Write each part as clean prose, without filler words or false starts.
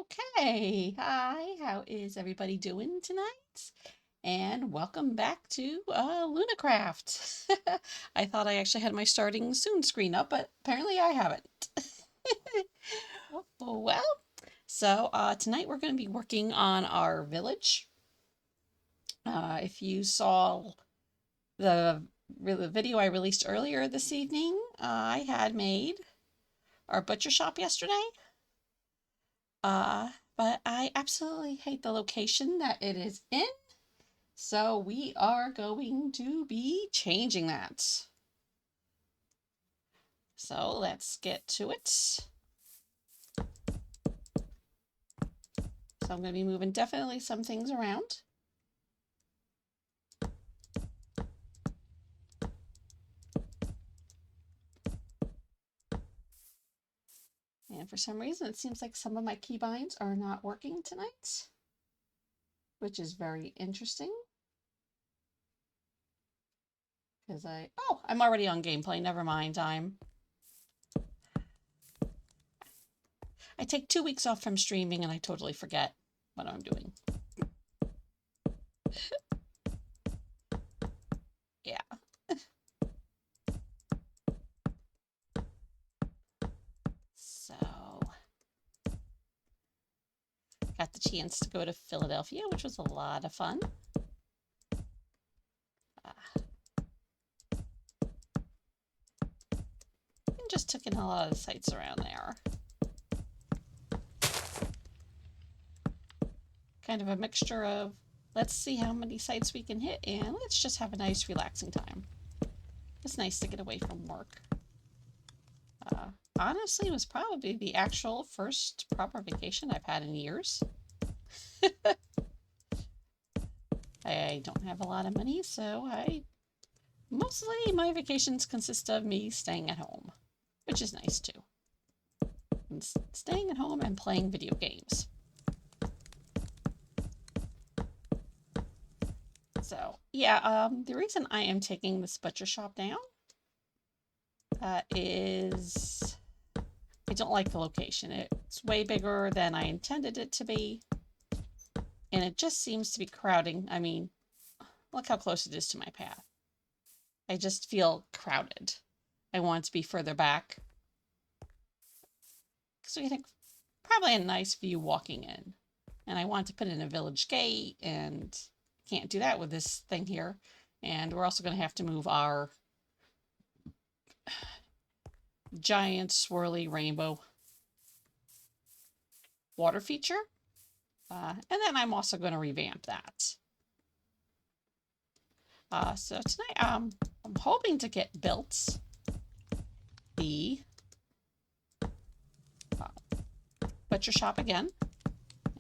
Okay, hi, how is everybody doing tonight? And welcome back to LunaCraft. I thought I actually had my starting soon screen up, but apparently I haven't. Well, tonight we're going to be working on our village. If you saw the, the video I released earlier this evening, I had made our butcher shop yesterday. But I absolutely hate the location that it is in. So we are going to be changing that. So let's get to it. So I'm going to be moving definitely some things around. And for some reason, it seems like some of my keybinds are not working tonight, which is very interesting. Because I'm already on gameplay. Never mind. I take 2 weeks off from streaming and I totally forget what I'm doing. Yeah. So, got the chance to go to Philadelphia, which was a lot of fun. And just took in a lot of the sights around there. Kind of a mixture of let's see how many sites we can hit and let's just have a nice relaxing time. It's nice to get away from work. Honestly, it was probably the actual first proper vacation I've had in years. I don't have a lot of money, so mostly my vacations consist of me staying at home, which is nice too. And staying at home and playing video games. So yeah, the reason I am taking this butcher shop down is I don't like the location. It's way bigger than I intended it to be, and it just seems to be crowding. I mean, look how close it is to my path. I just feel crowded. I want it to be further back because we get probably a nice view walking in. And I want to put in a village gate, and can't do that with this thing here. And we're also going to have to move our giant swirly rainbow water feature. And then I'm also going to revamp that. So tonight, I'm hoping to get built the butcher shop again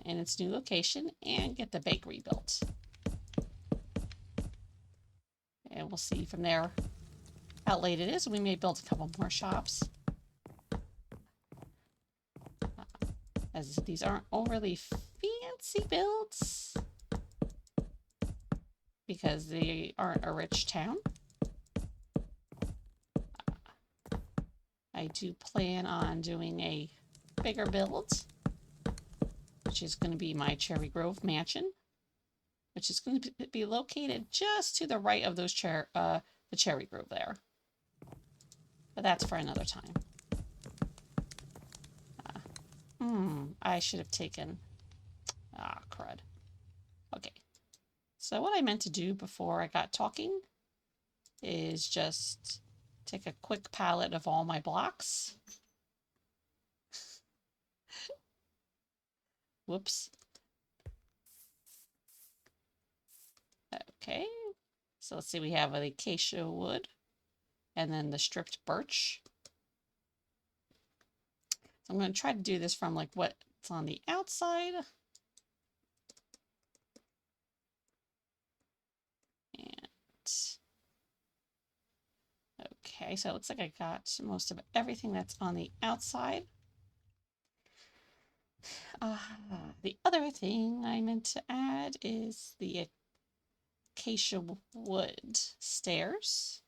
in its new location and get the bakery built. And we'll see from there how late it is. We may build a couple more shops. As these aren't overly fancy builds because they aren't a rich town. I do plan on doing a bigger build, which is going to be my Cherry Grove mansion, which is going to be located just to the right of those the Cherry Grove there. But that's for another time. I should have taken... crud. Okay. So what I meant to do before I got talking is just take a quick palette of all my blocks. Whoops. Okay. So let's see, we have the acacia wood and then the stripped birch. So I'm going to try to do this from like what's on the outside. And okay, so it looks like I got most of everything that's on the outside. The other thing I meant to add is the acacia wood stairs.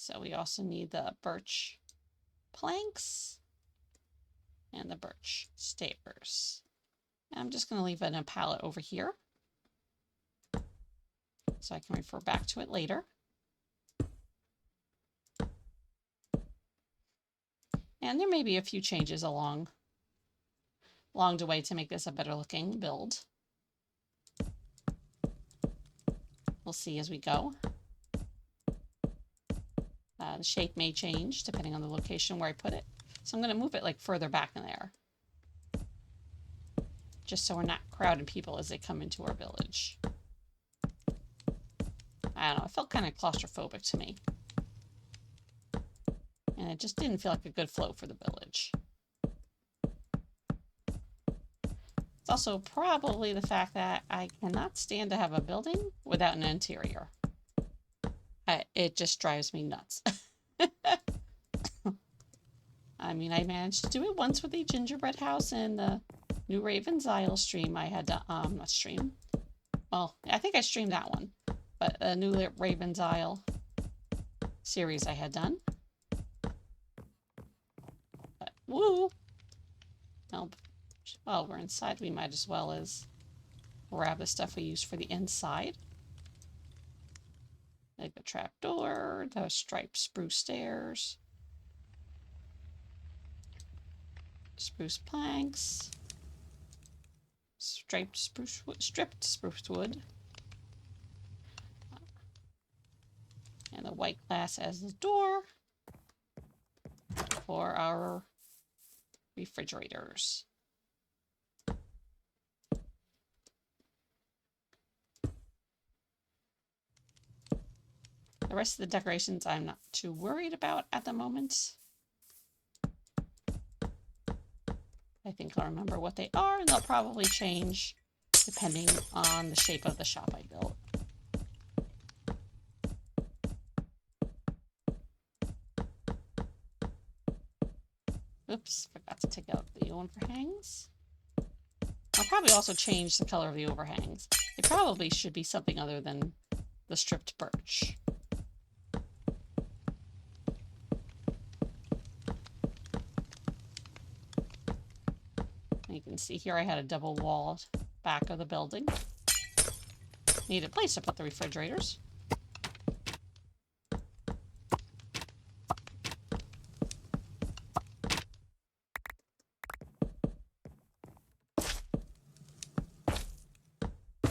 So we also need the birch planks and the birch stairs. I'm just going to leave it in a palette over here so I can refer back to it later. And there may be a few changes along the way to make this a better looking build. We'll see as we go. The shape may change depending on the location where I put it. So I'm going to move it like further back in there, just so we're not crowding people as they come into our village. I don't know, it felt kind of claustrophobic to me. And it just didn't feel like a good flow for the village. It's also probably the fact that I cannot stand to have a building without an interior. It just drives me nuts. I mean, I managed to do it once with the gingerbread house and the New Raven's Isle stream. I had to, not stream. Well, I think I streamed that one. But the New Raven's Isle series I had done. But, woo! Well, we're inside. We might as well as grab the stuff we use for the inside. Like the trapdoor, the striped spruce stairs, spruce planks, stripped spruce wood, and the white glass as the door for our refrigerators. The rest of the decorations I'm not too worried about at the moment. I think I'll remember what they are, and they'll probably change depending on the shape of the shop I built. Oops, forgot to take out the overhangs. I'll probably also change the color of the overhangs. It probably should be something other than the stripped birch. You can see here I had a double walled back of the building. Needed a place to put the refrigerators.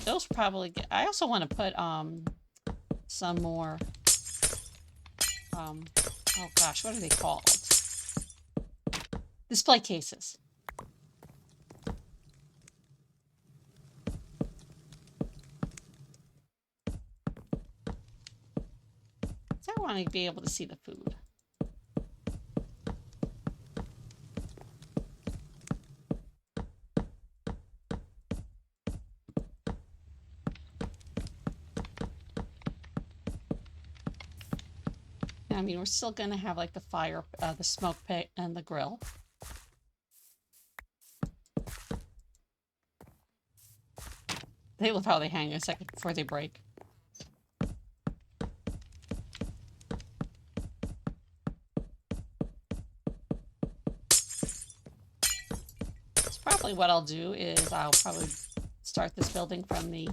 Those probably get, I also want to put some more oh gosh, what are they called? Display cases. I want to be able to see the food. I mean, we're still going to have like the fire, the smoke pit, and the grill. They love how they hang a second before they break. So probably what I'll do is I'll probably start this building from the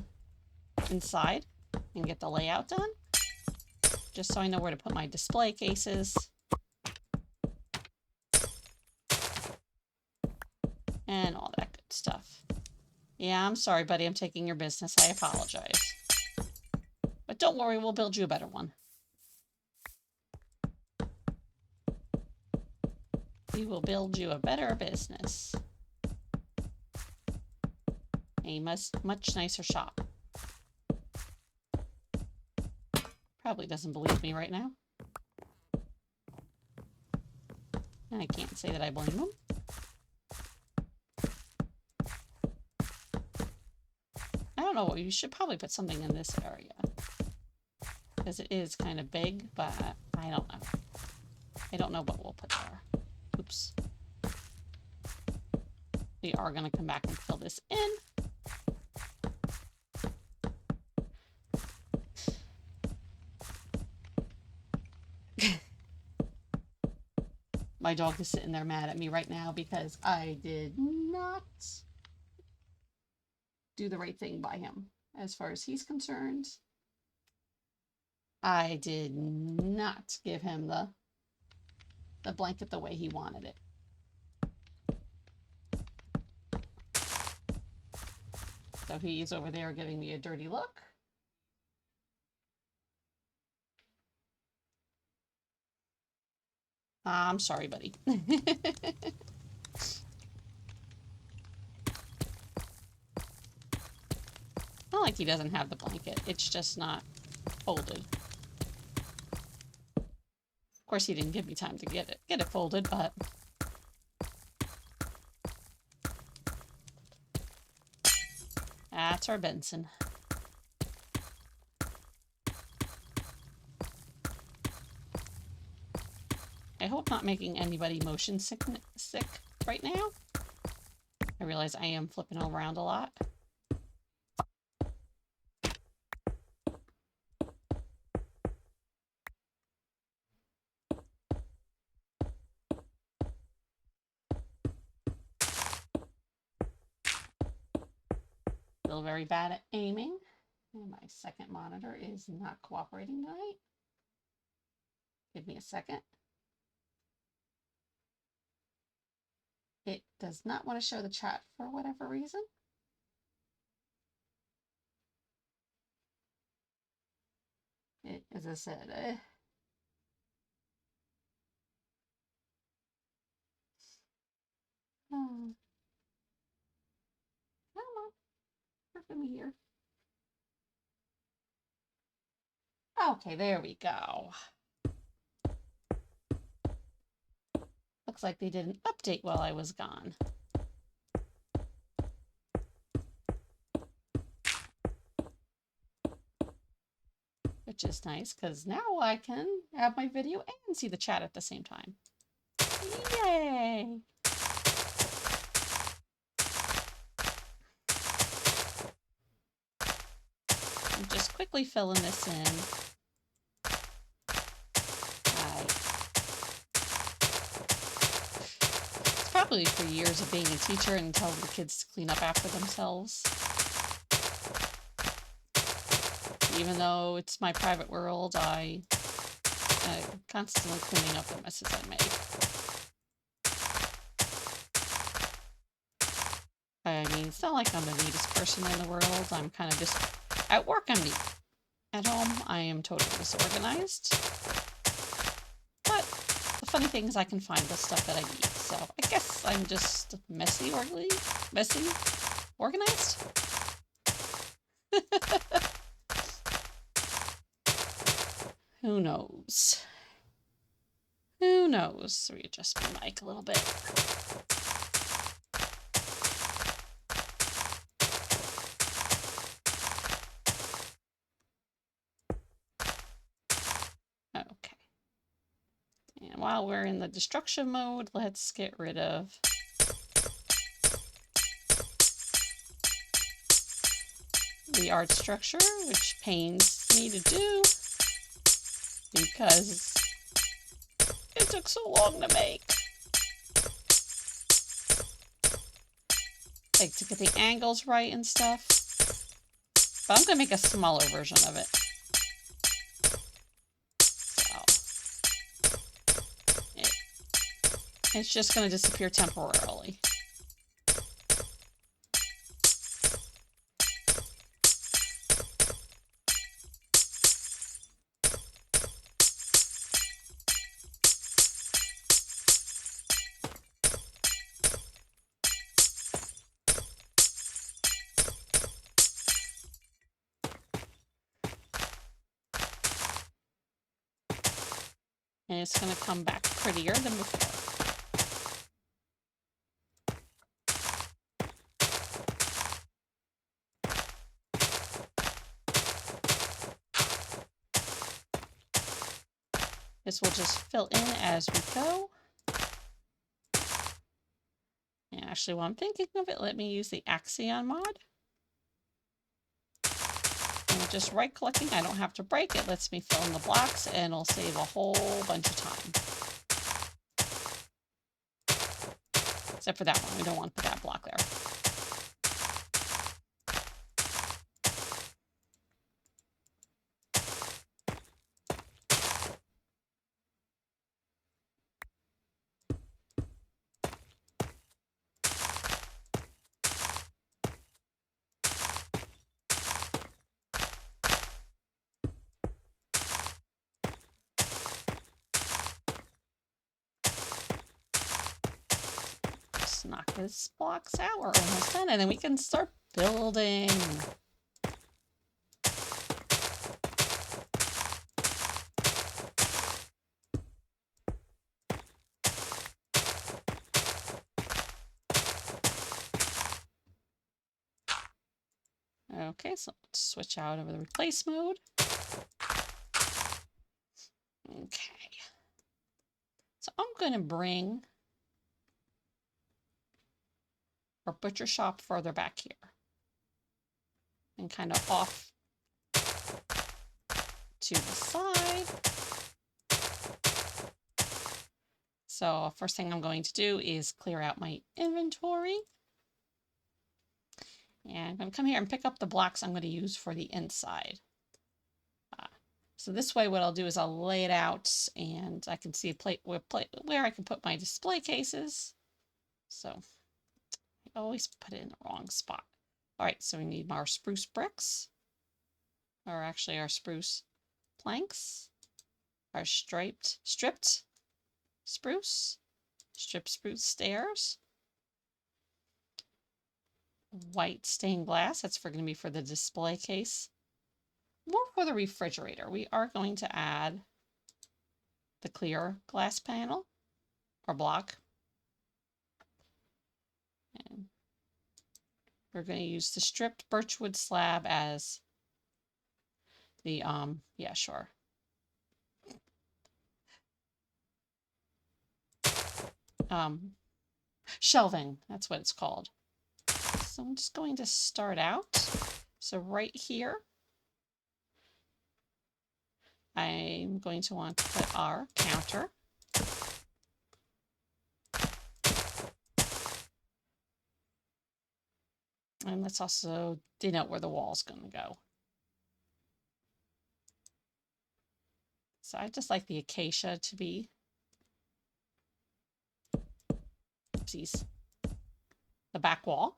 inside and get the layout done, just so I know where to put my display cases. And all that good stuff. Yeah, I'm sorry, buddy. I'm taking your business. I apologize. But don't worry, we'll build you a better one. We will build you a better business. A much nicer shop. Probably doesn't believe me right now. I can't say that I blame him. I don't know, you should probably put something in this area, because it is kind of big, but I don't know. I don't know what we'll put there. Oops. We are going to come back and fill this in. My dog is sitting there mad at me right now because I did not do the right thing by him. As far as he's concerned, I did not give him the blanket the way he wanted it. So he's over there giving me a dirty look. I'm sorry, buddy. Not like he doesn't have the blanket. It's just not folded. Of course, he didn't give me time to get it folded, but that's our Benson. I hope not making anybody motion sick right now. I realize I am flipping around a lot. Still very bad at aiming. And my second monitor is not cooperating tonight. Give me a second. It does not want to show the chat for whatever reason. It, as I said, come on, work with me here. Okay, there we go. Looks like they did an update while I was gone. Which is nice, because now I can have my video and see the chat at the same time. Yay! I'm just quickly filling this in. It's probably for years of being a teacher and telling the kids to clean up after themselves. Even though it's my private world, I'm constantly cleaning up the messes I make. I mean, it's not like I'm the neatest person in the world. I'm kind of just... At work, I'm neat. At home, I am totally disorganized. But the funny thing is I can find the stuff that I need. So I guess I'm just messy, organized? Who knows? Who knows? Readjust my mic a little bit. Okay. And while we're in the destruction mode, let's get rid of the art structure, which pains me to do because it took so long to make. Like to get the angles right and stuff. But I'm gonna make a smaller version of it. It's just going to disappear temporarily. And it's going to come back prettier than before. This will just fill in as we go. And actually, while I'm thinking of it, let me use the Axion mod. And just right-clicking, I don't have to break. It lets me fill in the blocks, and it'll save a whole bunch of time. Except for that one. We don't want to put that block there. Just knock these blocks out. We're almost done, and then we can start building. Okay, so let's switch out over the replace mode. Okay. So I'm going to bring our butcher shop further back here. And kind of off to the side. So first thing I'm going to do is clear out my inventory. And I'm going to come here and pick up the blocks I'm going to use for the inside. So this way what I'll do is I'll lay it out and I can see a plate where I can put my display cases. So I always put it in the wrong spot. All right, so we need our spruce bricks, or actually our spruce planks, our stripped spruce, stripped spruce stairs, white stained glass, that's going to be for the display case. More for the refrigerator, we are going to add the clear glass panel or block. And we're going to use the stripped birchwood slab as the, yeah, sure. Shelving, that's what it's called. So I'm just going to start out. So right here, I'm going to want to put our counter. And let's also denote where the wall's going to go. So I just like the acacia to be, oopsies, the back wall.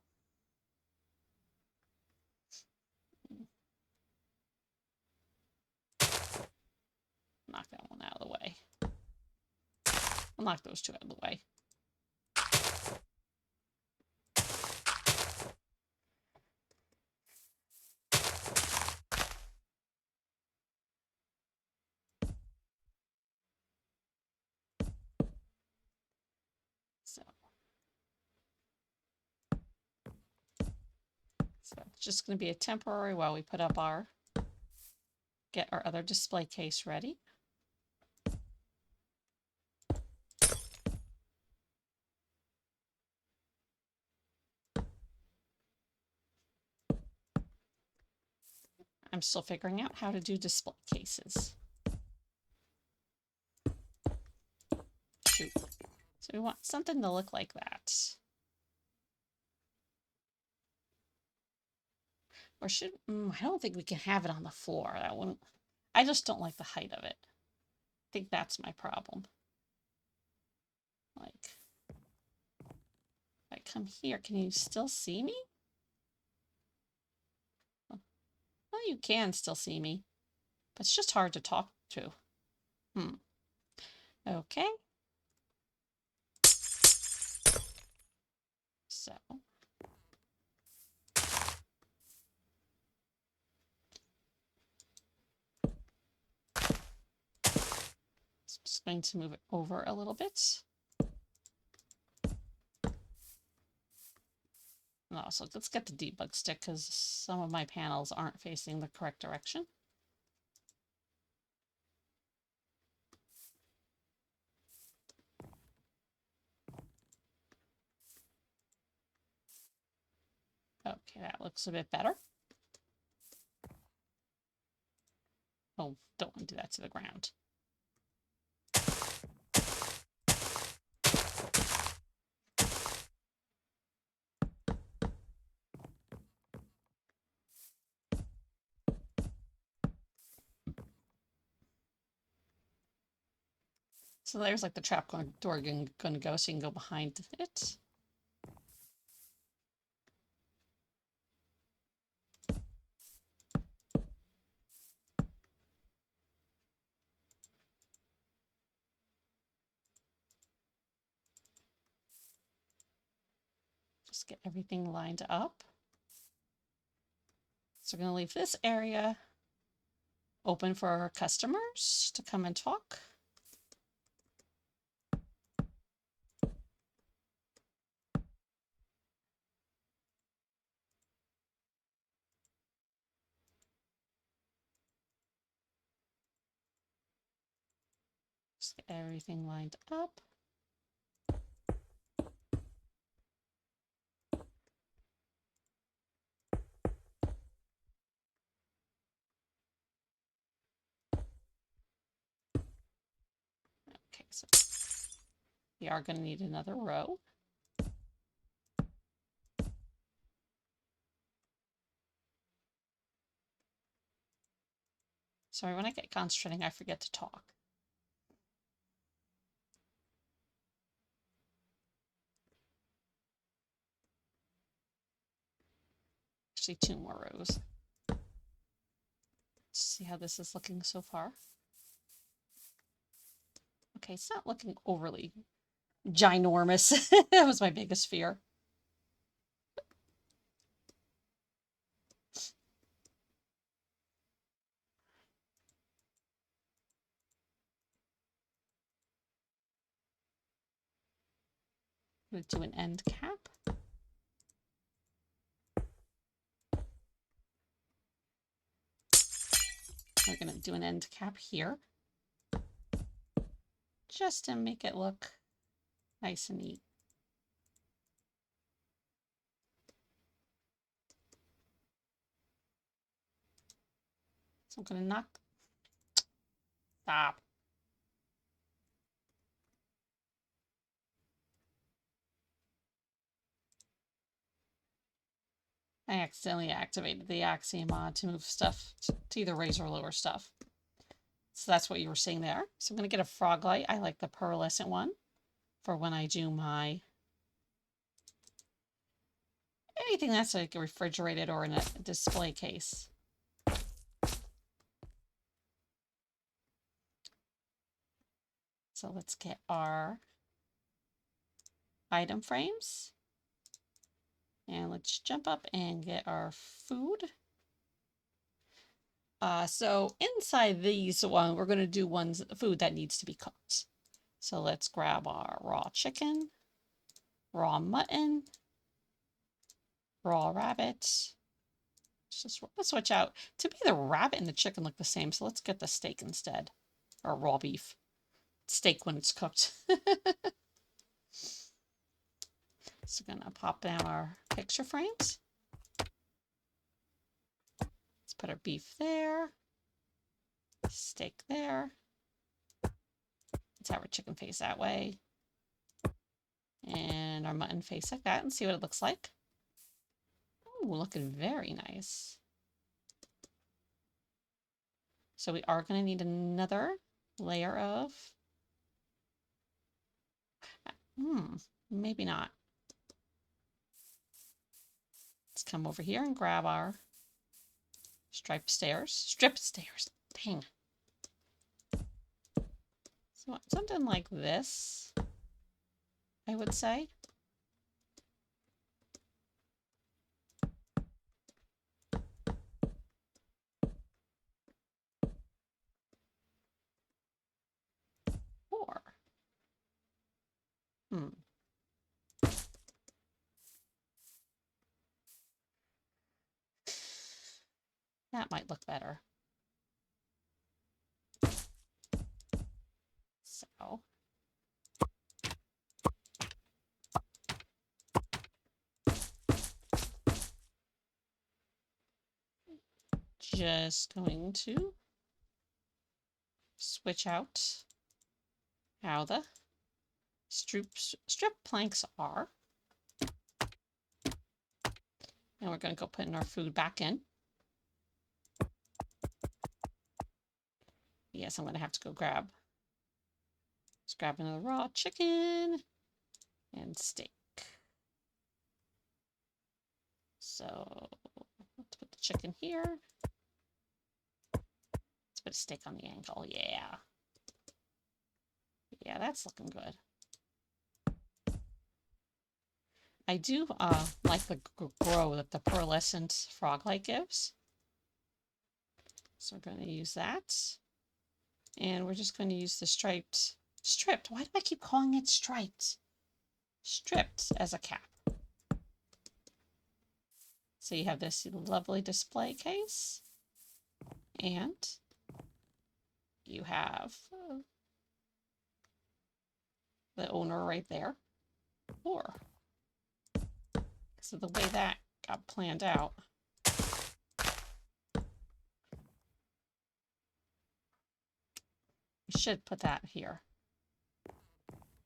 Knock that one out of the way. I'll knock those two out of the way. So it's just going to be a temporary while we put up get our other display case ready. I'm still figuring out how to do display cases. Shoot. So we want something to look like that. Or should, I don't think we can have it on the floor. That wouldn't, I just don't like the height of it. I think that's my problem. Like, if I come here, can you still see me? Well, you can still see me, but it's just hard to talk to. Okay. So. Just going to move it over a little bit. And also, let's get the debug stick because some of my panels aren't facing the correct direction. Okay, that looks a bit better. Oh, don't want to do that to the ground. So there's like the trap door going to go, so you can go behind it. Just get everything lined up. So we're going to leave this area open for our customers to come and talk. Just get everything lined up. Okay, so we are going to need another row. Sorry, when I get concentrating, I forget to talk. Actually, 2 more rows. Let's see how this is looking so far. Okay, it's not looking overly ginormous. That was my biggest fear. I'm going to do an end cap. We're going to do an end cap here, just to make it look nice and neat. So I'm going to knock. Stop. I accidentally activated the Axiom mod to move stuff to either raise or lower stuff. So that's what you were seeing there. So I'm going to get a frog light. I like the pearlescent one for when I do my anything that's like refrigerated or in a display case. So let's get our item frames. And let's jump up and get our food. So inside these one, we're going to do food that needs to be cooked. So let's grab our raw chicken, raw mutton, raw rabbit. Let's switch out. To me, the rabbit and the chicken look the same, so let's get the steak instead, or raw beef. Steak when it's cooked. So we're gonna pop down our picture frames. Let's put our beef there, steak there. Let's have our chicken face that way, and our mutton face like that, and see what it looks like. Oh, looking very nice. So we are going to need another layer of, maybe not. Let's come over here and grab our strip stairs. Dang. So something like this, I would say. Or, that might look better. So, just going to switch out how the strip planks are. And we're going to go putting our food back in. Yes, I'm going to have to go grab Let's grab another raw chicken and steak. So let's put the chicken here. Let's put a steak on the angle. Yeah. Yeah, that's looking good. I do like the glow that the pearlescent frog light gives. So we're going to use that. And we're just going to use the stripped. Why do I keep calling it striped? Stripped as a cap. So you have this lovely display case. And you have the owner right there. Or, so the way that got planned out. We should put that here.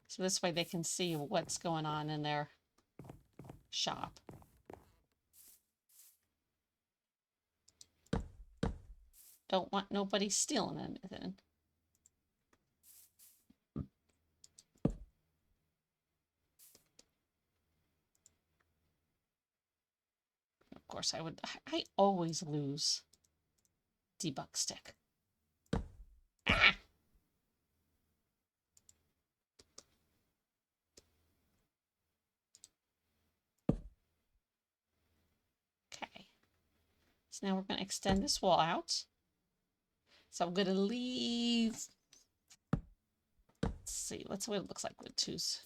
So this way they can see what's going on in their shop. Don't want nobody stealing anything. Of course, I always lose debug stick. Ah! Okay. So now we're going to extend this wall out. So I'm going to leave. Let's see. Let's see what it looks like with twos.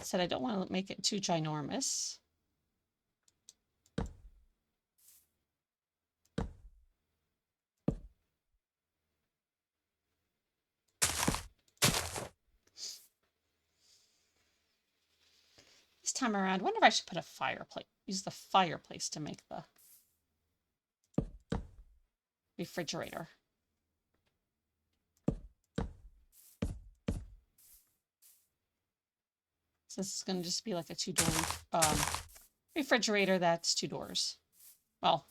Said I don't want to make it too ginormous. This time around, I wonder if I should put a fireplace, use the fireplace to make the refrigerator. So this is going to just be like a two-door refrigerator that's 2 doors. Well,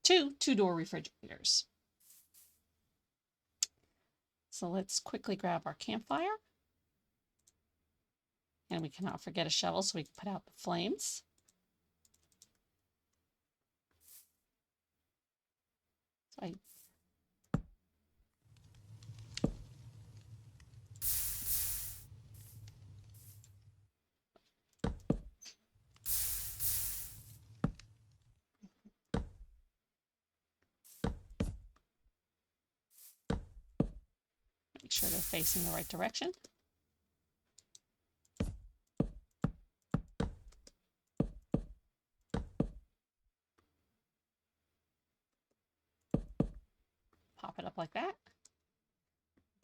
two-door refrigerators. So let's quickly grab our campfire. And we cannot forget a shovel so we can put out the flames. So make sure they're facing the right direction. Pop it up like that.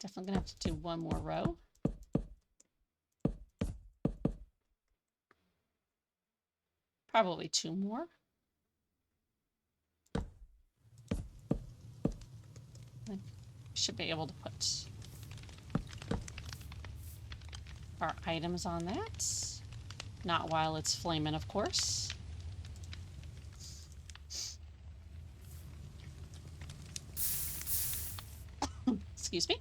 Definitely gonna have to do one more row. Probably 2 more. I should be able to put our items on that. Not while it's flaming, of course. Excuse me.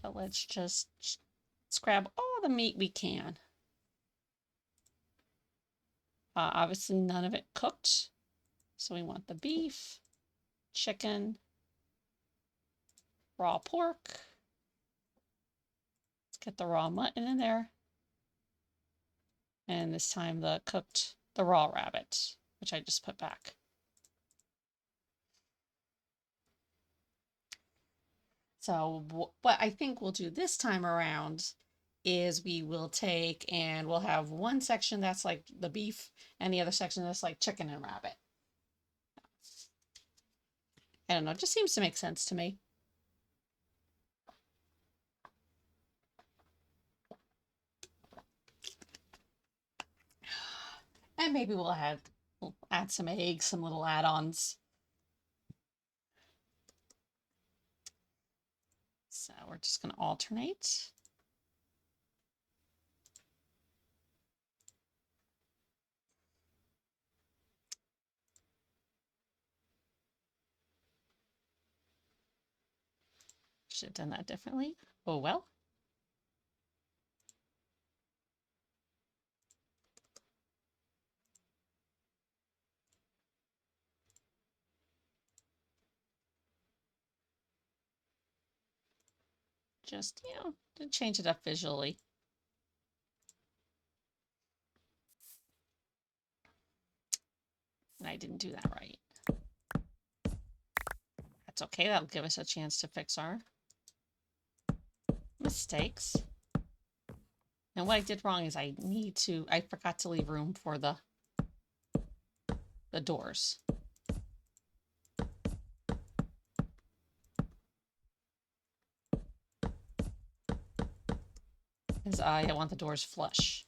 But let's grab all the meat we can. Obviously none of it cooked. So we want the beef, chicken, raw pork. Let's get the raw mutton in there. And this time the raw rabbit, which I just put back. So what I think we'll do this time around is we will take and we'll have one section that's like the beef and the other section that's like chicken and rabbit. I don't know, it just seems to make sense to me. And maybe we'll We'll add some eggs, some little add-ons. So we're just going to alternate. Should have done that differently. Oh well. Just, to change it up visually. And I didn't do that right. That's okay. That'll give us a chance to fix our mistakes. And what I did wrong is I forgot to leave room for the doors. Because I want the doors flush.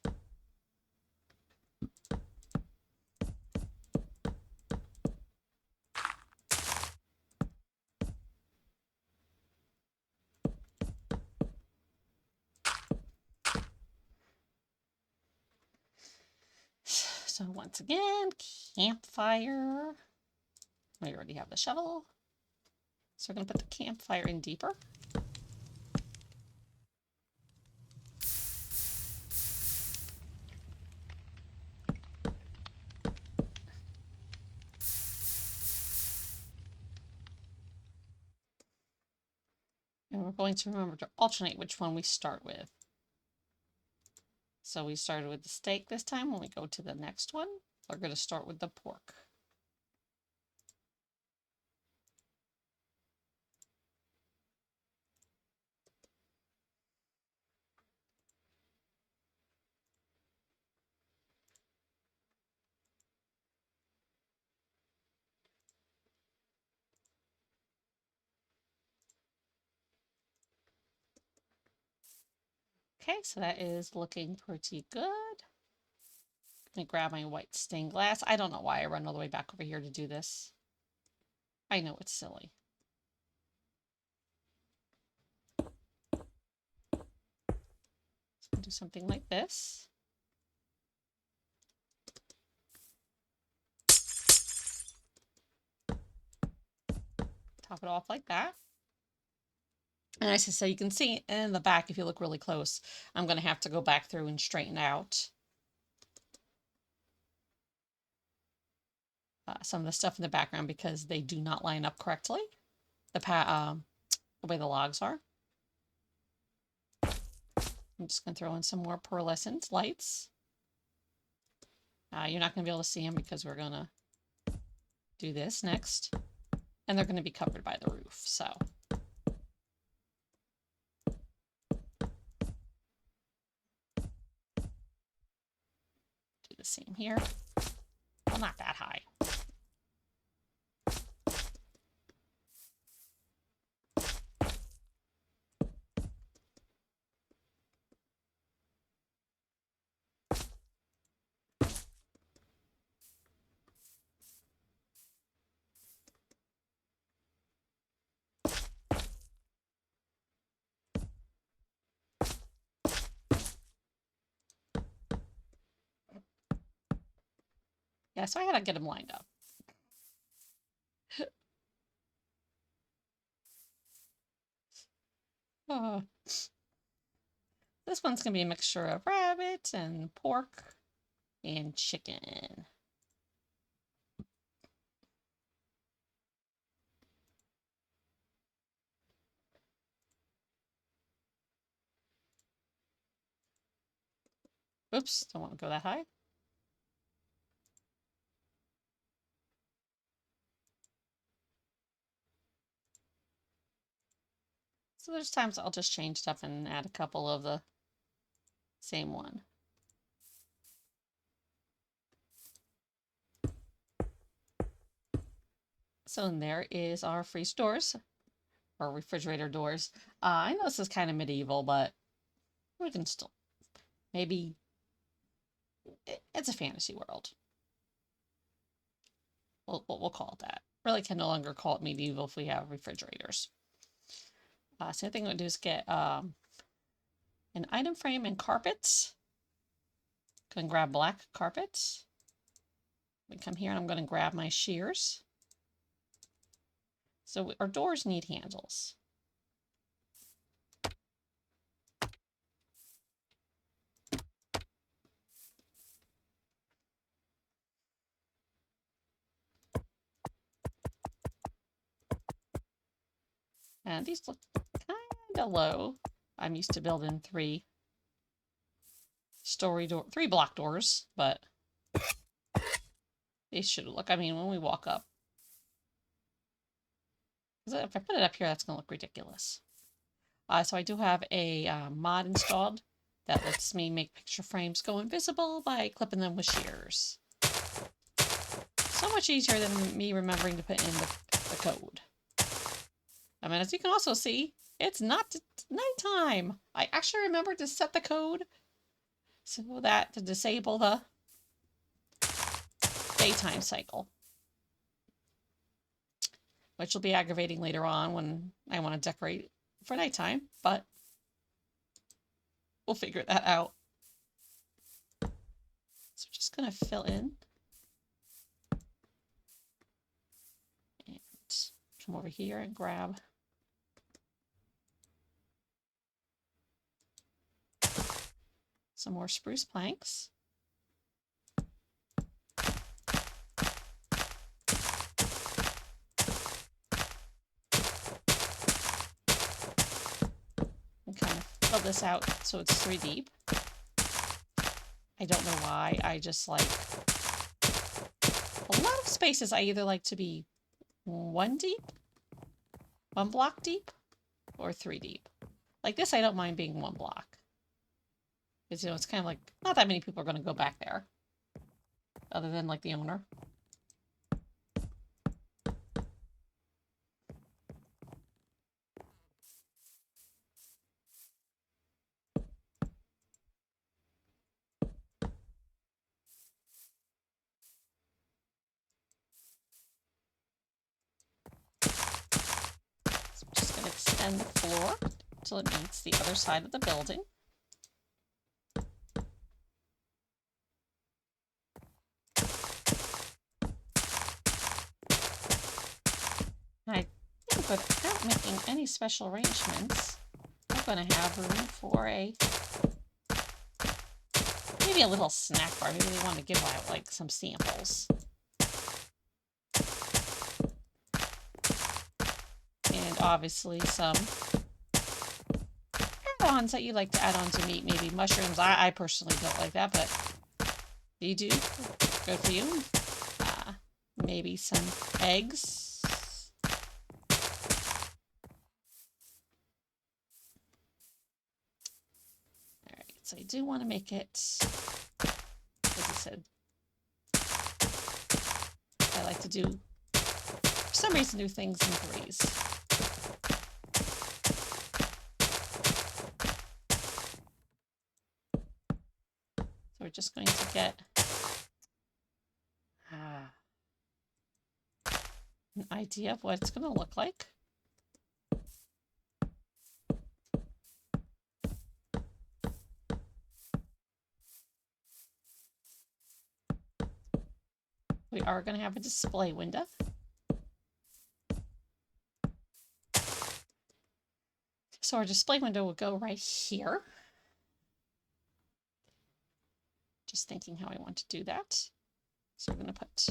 So once again, campfire. We already have the shovel. So we're going to put the campfire in deeper. And we're going to remember to alternate which one we start with. So we started with the steak this time. When we go to the next one, we're going to start with the pork. Okay, so that is looking pretty good. Let me grab my white stained glass. I don't know why I run all the way back over here to do this. I know it's silly. So do something like this. Top it off like that. And as I say, you can see in the back, if you look really close, I'm going to have to go back through and straighten out some of the stuff in the background because they do not line up correctly, the way the logs are. I'm just going to throw in some more pearlescent lights. You're not going to be able to see them because we're going to do this next. And they're going to be covered by the roof, so. Do the same here. Well, not that high. Yeah, so I gotta get them lined up. This one's gonna be a mixture of rabbit and pork and chicken. Oops, don't want to go that high. So there's times I'll just change stuff and add a couple of the same one. So in there is our freeze doors, or refrigerator doors. I know this is kind of medieval, but we can still, maybe, it's a fantasy world. We'll call it that. Really can no longer call it medieval if we have refrigerators. So the thing I'm going to do is get an item frame and carpets. Going to grab black carpets. We come here and I'm going to grab my shears. So our doors need handles. And these look kind of low. I'm used to building three block doors, but they should look, I mean, when we walk up. If I put it up here, that's going to look ridiculous. So I do have a mod installed that lets me make picture frames go invisible by clipping them with shears. So much easier than me remembering to put in the code. I mean, as you can also see, it's not nighttime. I actually remembered to set the code so that to disable the daytime cycle, which will be aggravating later on when I want to decorate for nighttime, but we'll figure that out. So we're just going to fill in and come over here and grab some more spruce planks. And kind of fill this out so it's 3 deep. I don't know why, I just like a lot of spaces I either like to be 1 block deep, or 3 deep. Like this, I don't mind being 1 block. Because, you know, it's kind of like, not that many people are going to go back there. Other than, like, the owner. So I'm just going to extend the floor until it meets the other side of the building. I think without making any special arrangements, I'm going to have room for maybe a little snack bar. Maybe they want to give out like some samples. And obviously some add-ons that you like to add on to meat. Maybe mushrooms. I personally don't like that, but you do. Good for you. Maybe some eggs. Alright, so I do want to make it, as I said, I like to do, for some reason, do things in 3s. So we're just going to get an idea of what it's going to look like. We are going to have a display window. So our display window will go right here. Just thinking how I want to do that. So we're going to put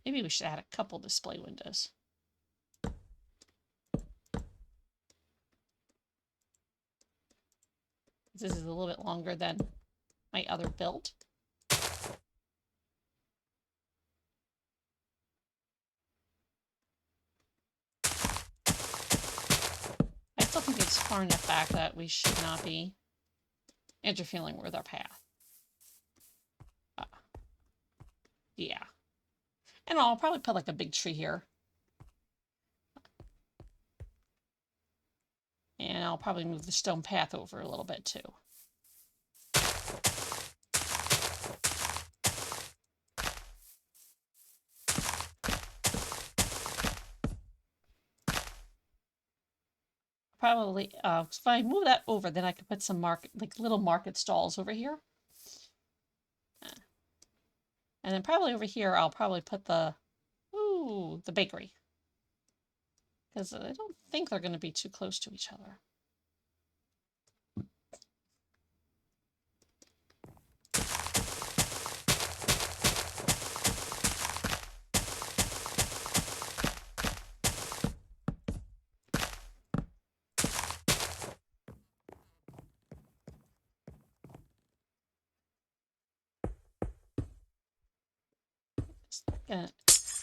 maybe we should add a couple display windows. This is a little bit longer than my other build. I still think it's far enough back that we should not be interfering with our path. Yeah. And I'll probably put like a big tree here. And I'll probably move the stone path over a little bit too. Probably, if I move that over, then I could put some little market stalls over here. And then probably over here, I'll probably put the bakery. Because I don't think they're going to be too close to each other.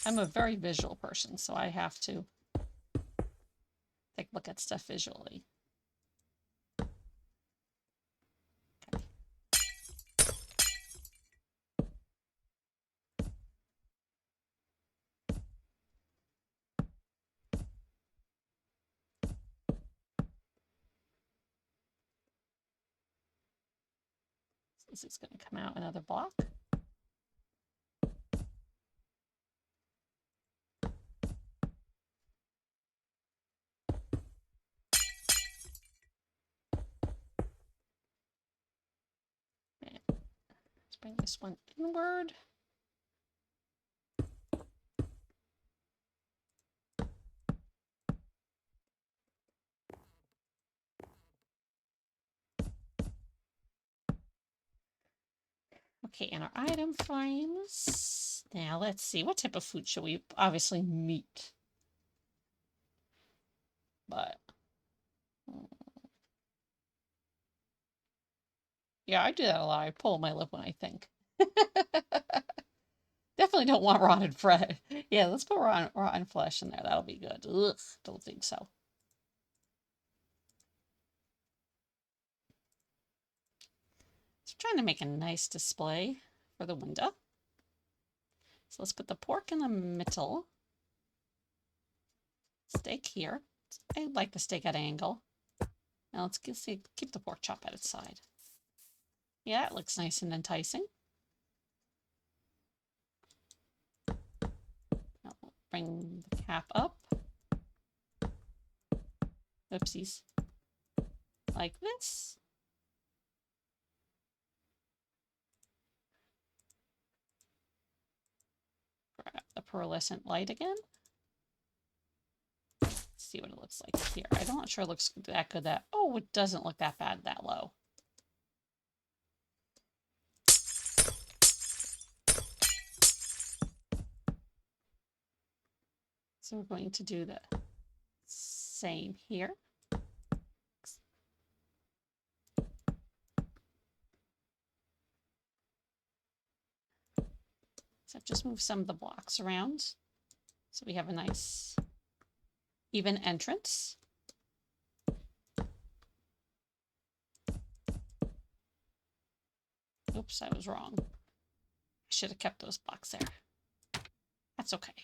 I'm a very visual person, so I have to take a look at stuff visually. Okay. This is going to come out another block. Let's bring this one inward. Okay, and our item frames. Now let's see, what type of food should we? Obviously meat. But yeah, I do that a lot. I pull my lip when I think. Definitely don't want rotted bread. Yeah, let's put rotten flesh in there. That'll be good. Ugh, don't think so. So I'm trying to make a nice display for the window. So let's put the pork in the middle. Steak here. I like the steak at an angle. Now let's keep the pork chop at its side. Yeah, it looks nice and enticing. Now we'll bring the cap up. Oopsies. Like this. Grab the pearlescent light again. Let's see what it looks like here. I'm not sure it looks that good. Oh, it doesn't look that bad that low. So we're going to do the same here. So just move some of the blocks around so we have a nice even entrance. Oops, I was wrong. I should have kept those blocks there. That's okay.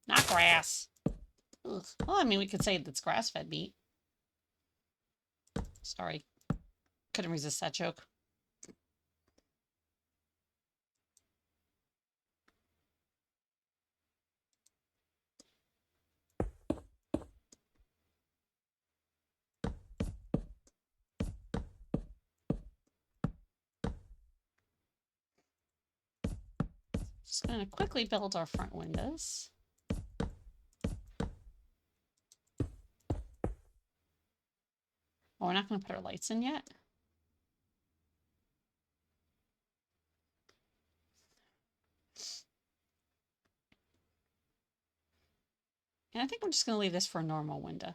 Not grass. Ugh. Well, I mean, we could say that's grass-fed meat. Sorry. Couldn't resist that joke. Just going to quickly build our front windows. Oh, we're not going to put our lights in yet. And I think I'm just going to leave this for a normal window.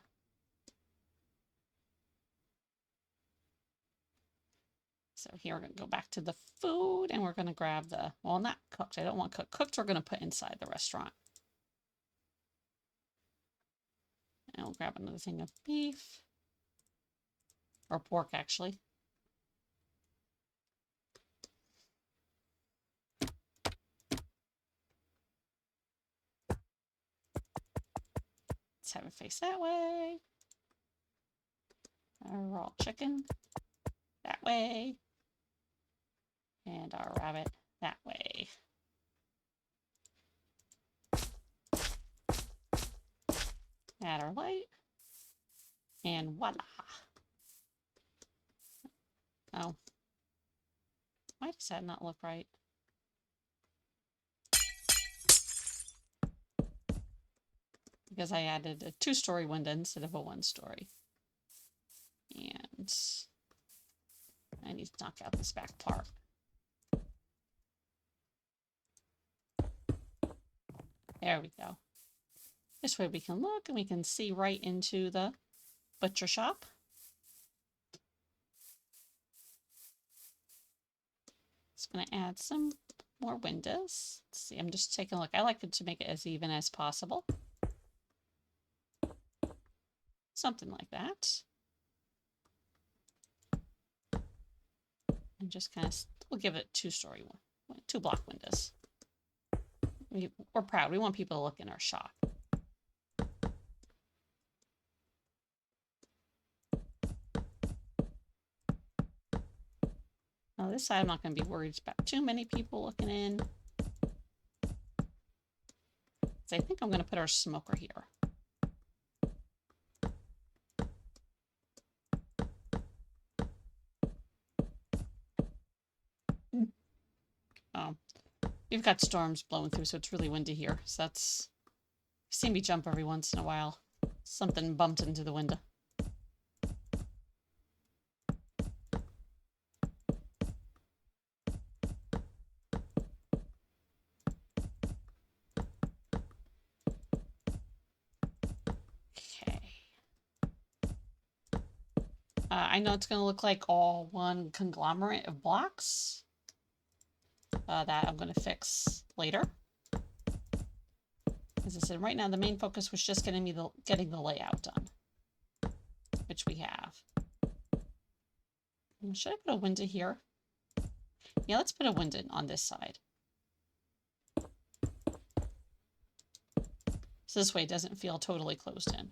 So here we're going to go back to the food and we're going to grab the, well, not cooked. I don't want cooked. Cooked we're going to put inside the restaurant. And we'll grab another thing of beef. Or pork, actually. Let's have it face that way. Our raw chicken that way. And our rabbit that way. Add our light. And voila. Oh. Why does that not look right? Because I added a 2-story window instead of a 1-story. And I need to knock out this back part. There we go. This way we can look and we can see right into the butcher shop. Just going to add some more windows. Let's see, I'm just taking a look. I like it to make it as even as possible. Something like that. And just kind of, we'll give it 2-story one, 2 block windows. We're proud. We want people to look in our shop. Now this side, I'm not going to be worried about too many people looking in. So I think I'm going to put our smoker here. Oh, we've got storms blowing through, so it's really windy here. So that's, you see me jump every once in a while. Something bumped into the window. I know it's going to look like all one conglomerate of blocks that I'm going to fix later. As I said, right now the main focus was just getting the layout done, which we have. Should I put a window here? Yeah, let's put a window on this side. So this way it doesn't feel totally closed in.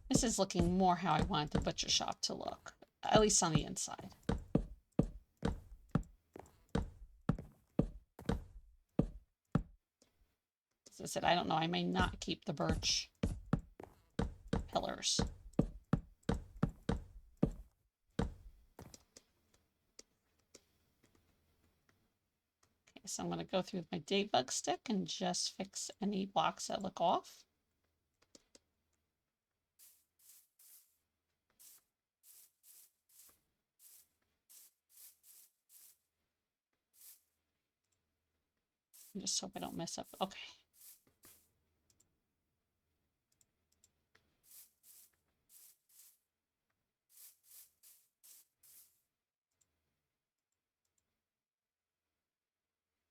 This is looking more how I want the butcher shop to look, at least on the inside. As I said, I don't know, I may not keep the birch pillars. Okay, so I'm going to go through my debug stick and just fix any blocks that look off. I just hope I don't mess up. Okay.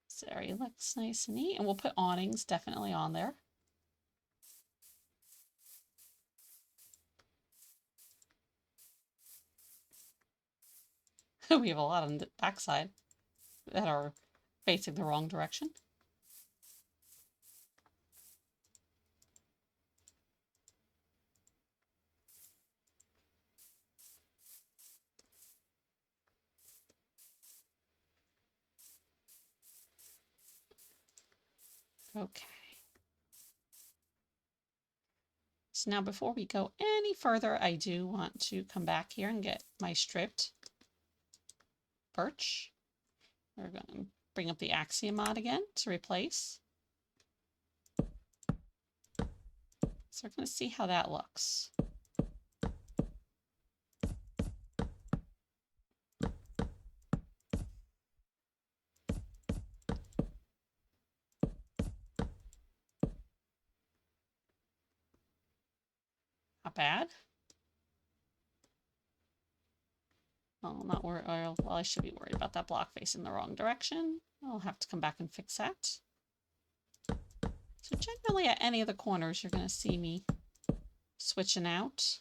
This area looks nice and neat, and we'll put awnings definitely on there. We have a lot on the backside that are facing the wrong direction. Okay. So now before we go any further, I do want to come back here and get my stripped birch. We're going to bring up the Axiom mod again to replace. So we're going to see how that looks. Not bad. Well, not worried. Well, I should be worried about that block facing the wrong direction. I'll have to come back and fix that. So generally at any of the corners, you're going to see me switching out.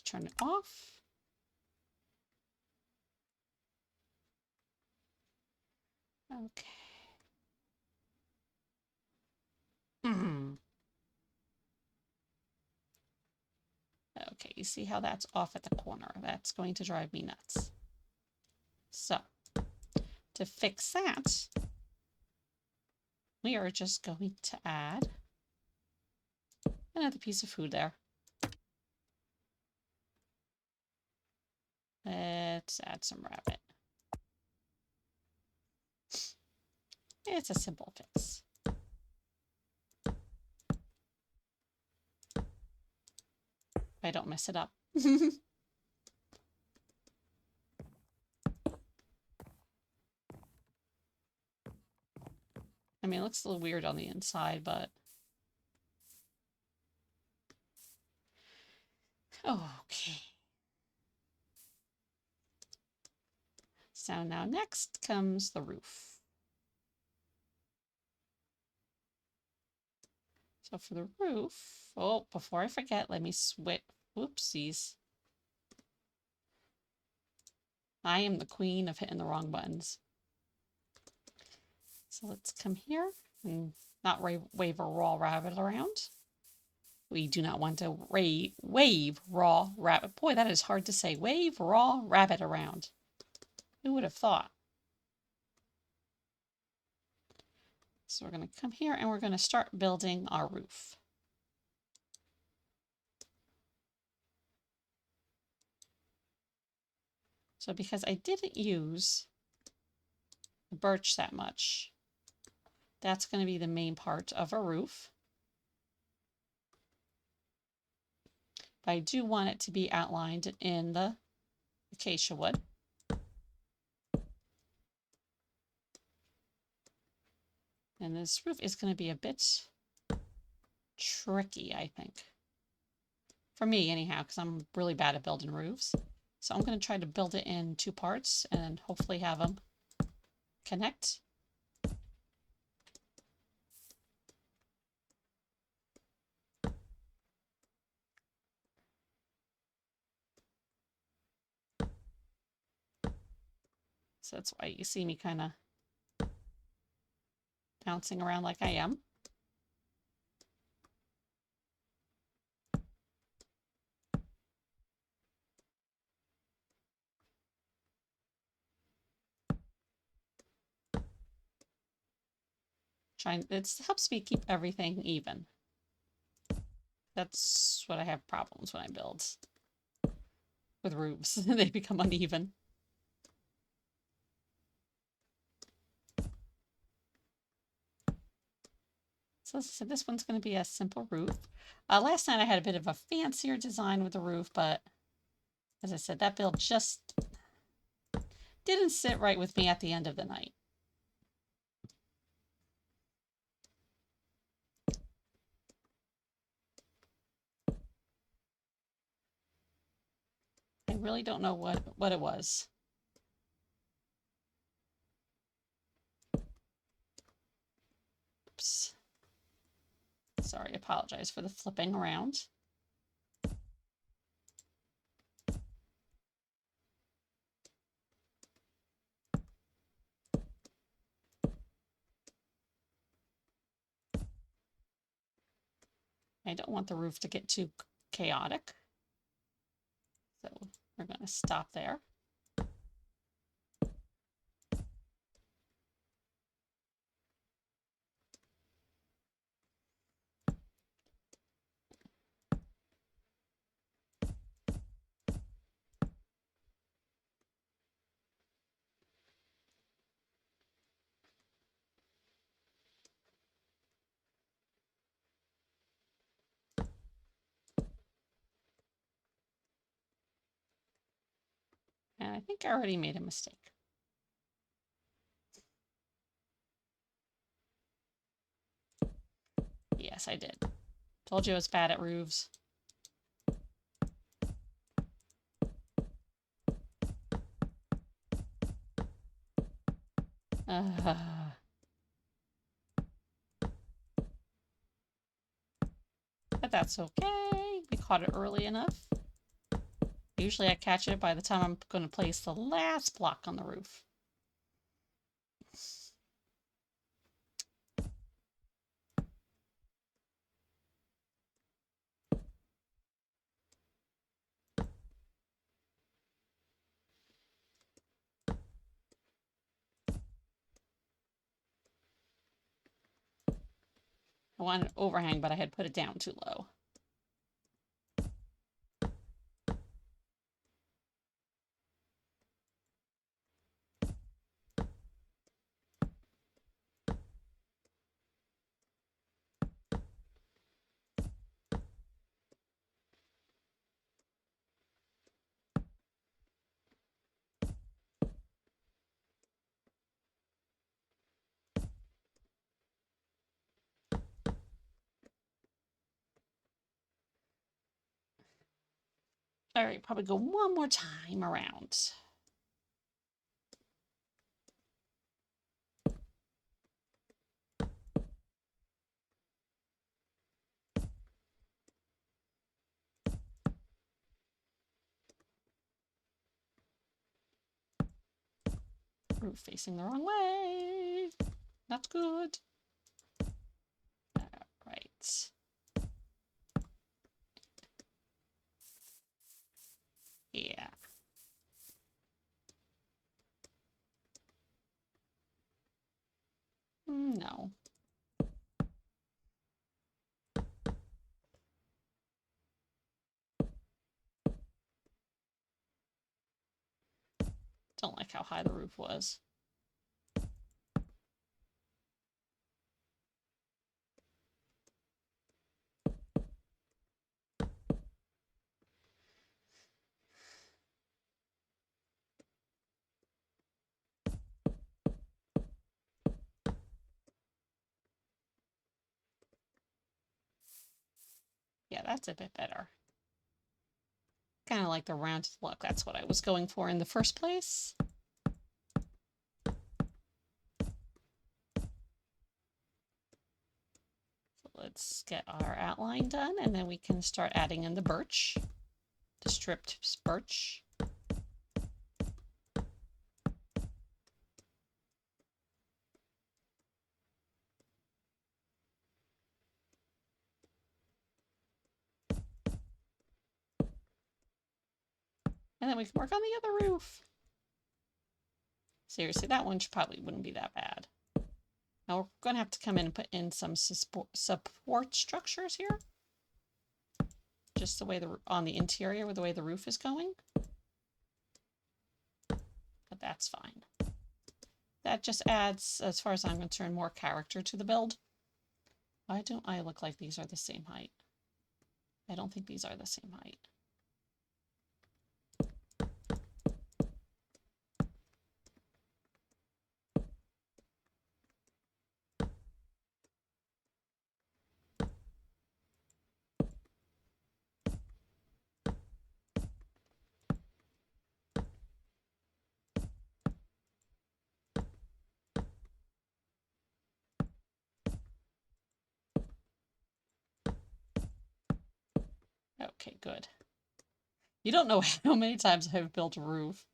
Let's turn it off. Okay. Okay, you see how that's off at the corner? That's going to drive me nuts. So, to fix that, we are just going to add another piece of food there. Let's add some rabbit. It's a simple fix. I don't mess it up. I mean, it looks a little weird on the inside, but... Okay. So now next comes the roof. So for the roof, oh, before I forget, let me switch. Whoopsies. I am the queen of hitting the wrong buttons. So let's come here and not wave a raw rabbit around. We do not want to wave raw rabbit. Boy, that is hard to say. Wave raw rabbit around. Who would have thought? So we're going to come here and we're going to start building our roof. So because I didn't use the birch that much, that's going to be the main part of a roof. But I do want it to be outlined in the acacia wood. And this roof is going to be a bit tricky, I think. For me, anyhow, because I'm really bad at building roofs. So I'm going to try to build it in two parts and hopefully have them connect. So that's why you see me kind of bouncing around like I am. It helps me keep everything even. That's what I have problems when I build with roofs. They become uneven. So as I said, this one's going to be a simple roof. Last night I had a bit of a fancier design with the roof, but as I said, that build just didn't sit right with me at the end of the night. I really don't know what it was. Oops. Sorry, apologize for the flipping around. I don't want the roof to get too chaotic. So we're going to stop there. And I think I already made a mistake. Yes, I did. Told you I was bad at roofs. But that's okay. We caught it early enough. Usually I catch it by the time I'm going to place the last block on the roof. I wanted an overhang, but I had put it down too low. All right, probably go one more time around. Roof facing the wrong way. Not good. All right. Yeah. No. Don't like how high the roof was. Yeah, that's a bit better. Kind of like the rounded look. That's what I was going for in the first place. So let's get our outline done, and then we can start adding in the birch, the stripped birch. And then we can work on the other roof. Seriously, that one probably wouldn't be that bad. Now we're going to have to come in and put in some support structures here. Just the way on the interior with the way the roof is going. But that's fine. That just adds, as far as I'm concerned, more character to the build. Why don't I look like these are the same height? I don't think these are the same height. Okay, good. You don't know how many times I've built a roof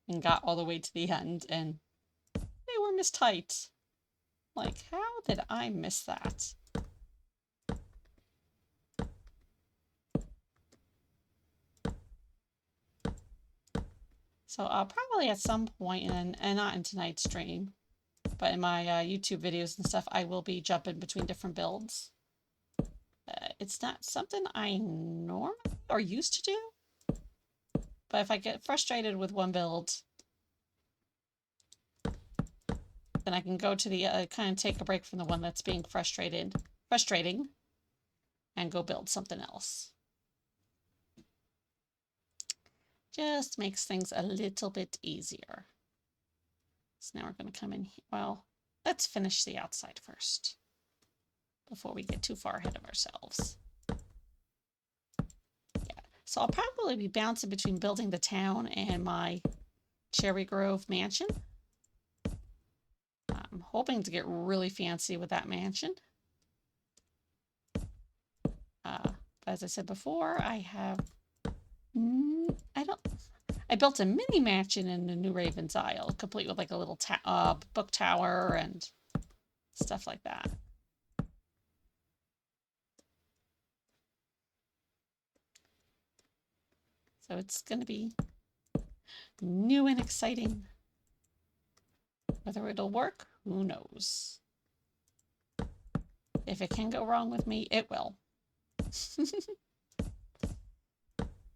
and got all the way to the end and they were missed height. Like, how did I miss that? So probably at some point, and not in tonight's stream, but in my YouTube videos and stuff, I will be jumping between different builds. It's not something I normally or used to do, but if I get frustrated with one build, then I can go to the kind of take a break from the one that's being frustrating, and go build something else. Just makes things a little bit easier. So now we're going to come in here. Well, let's finish the outside first before we get too far ahead of ourselves. Yeah, so I'll probably be bouncing between building the town and my Cherry Grove mansion. I'm hoping to get really fancy with that mansion. But as I said before, I have I don't. I built a mini mansion in the New Raven's Isle, complete with like a little book tower and stuff like that. So it's going to be new and exciting. Whether it'll work, who knows? If it can go wrong with me, it will.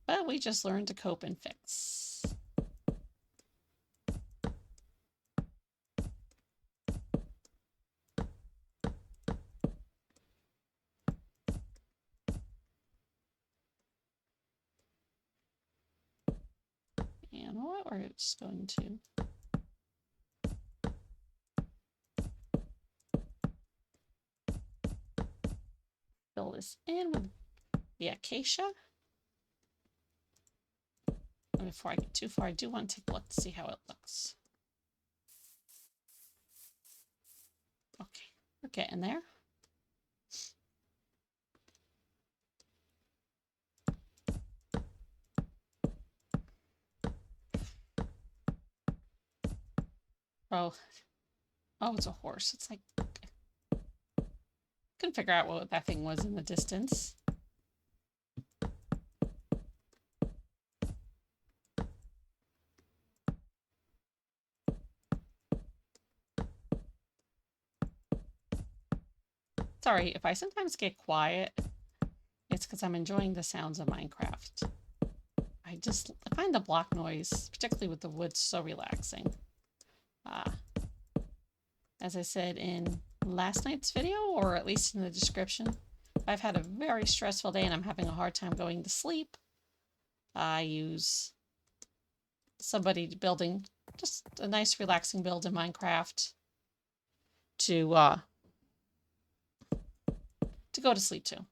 But we just learned to cope and fix. And what we're just going to fill this in with the acacia. And before I get too far, I do want to take a look to see how it looks. Okay, we're getting there. Oh, it's a horse. It's like, couldn't figure out what that thing was in the distance. Sorry, if I sometimes get quiet, it's because I'm enjoying the sounds of Minecraft. I find the block noise, particularly with the wood, so relaxing. As I said in last night's video, or at least in the description, I've had a very stressful day and I'm having a hard time going to sleep. I use somebody building just a nice relaxing build in Minecraft to go to sleep to.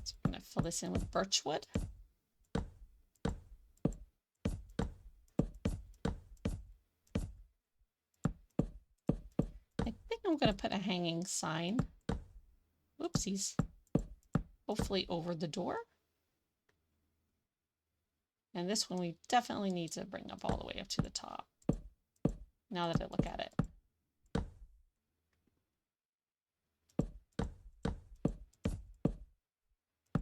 So I'm going to fill this in with birch wood. I think I'm going to put a hanging sign. Whoopsies. Hopefully over the door. And this one we definitely need to bring up all the way up to the top. Now that I look at it.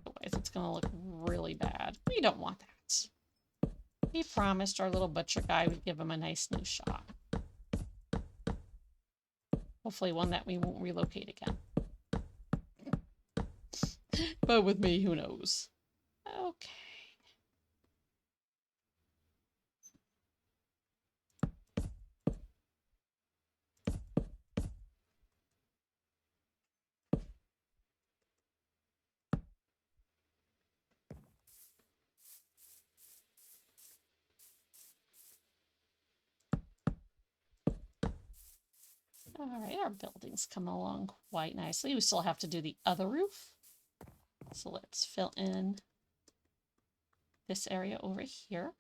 Otherwise it's going to look really bad. We don't want that. We promised our little butcher guy we'd give him a nice new shop. Hopefully one that we won't relocate again. But with me, who knows? Okay. All right, our building's come along quite nicely. We still have to do the other roof. So let's fill in this area over here.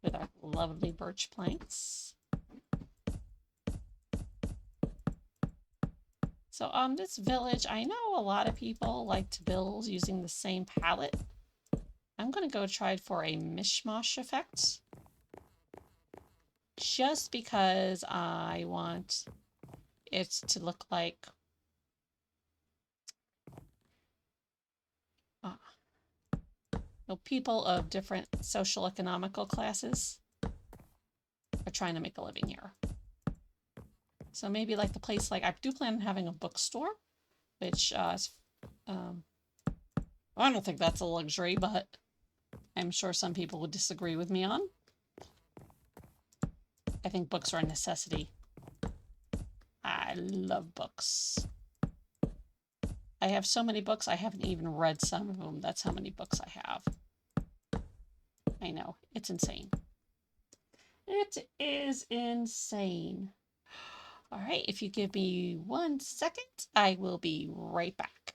With our lovely birch planks. So this village, I know a lot of people like to build using the same palette. I'm going to go try for a mishmash effect. Just because I want it to look like people of different social economical classes are trying to make a living here. So maybe like the place, like I do plan on having a bookstore, which I don't think that's a luxury, but I'm sure some people would disagree with me on. I think books are a necessity. I love books. I have so many books, I haven't even read some of them. That's how many books I have. I know, it's insane. It is insane. All right, if you give me 1 second, I will be right back.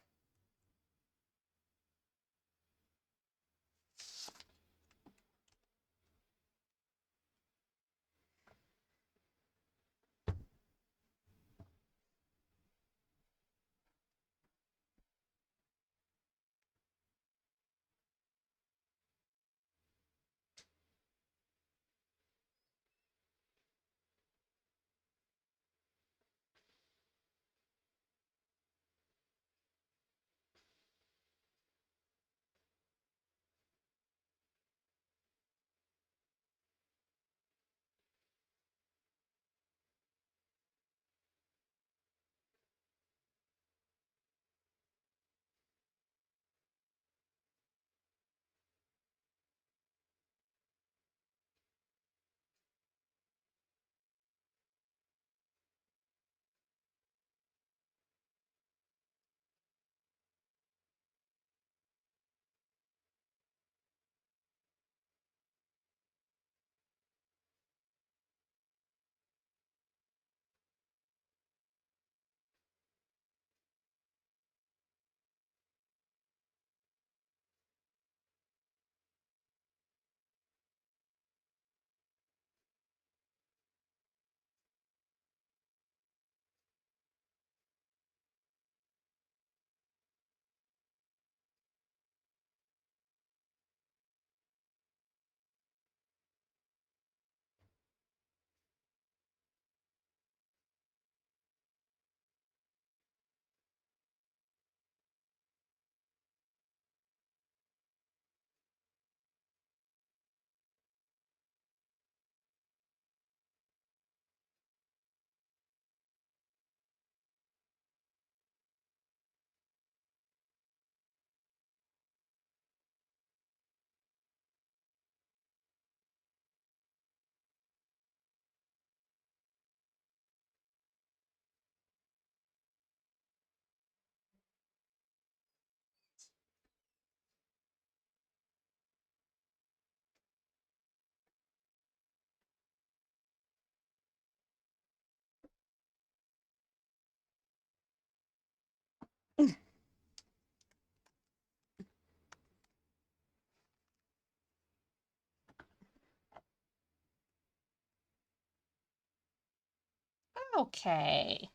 Okay.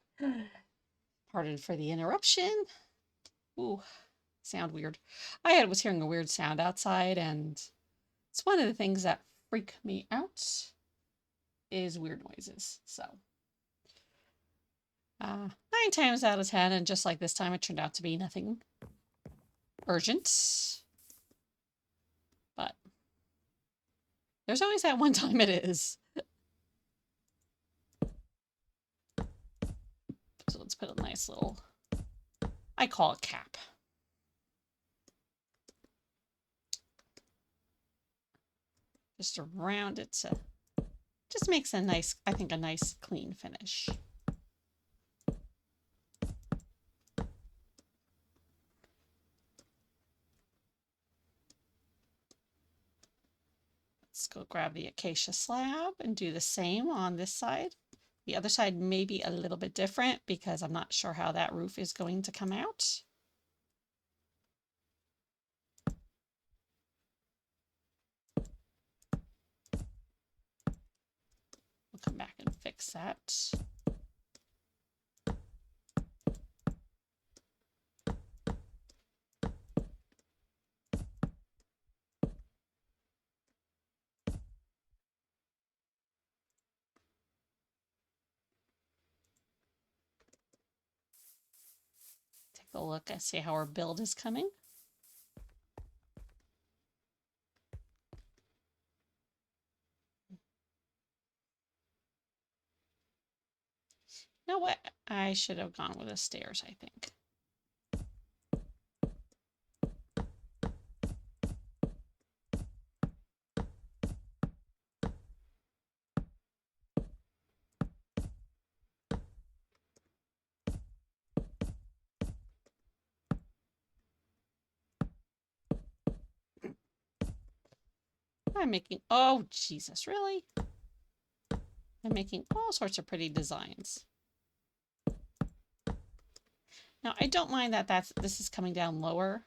Pardon for the interruption. Ooh, sound weird. Was hearing a weird sound outside, and it's one of the things that freak me out is weird noises. So, 9 times out of 10, and just like this time, it turned out to be nothing urgent. But there's always that one time it is. So let's put a nice little, I call it cap. Just around it to, just makes a nice, I think, a nice clean finish. Let's go grab the acacia slab and do the same on this side. The other side may be a little bit different because I'm not sure how that roof is going to come out. We'll come back and fix that. Take a look and see how our build is coming. You know what? I should have gone with the stairs, I think. I'm making, oh Jesus, really? I'm making all sorts of pretty designs. Now, I don't mind that this is coming down lower.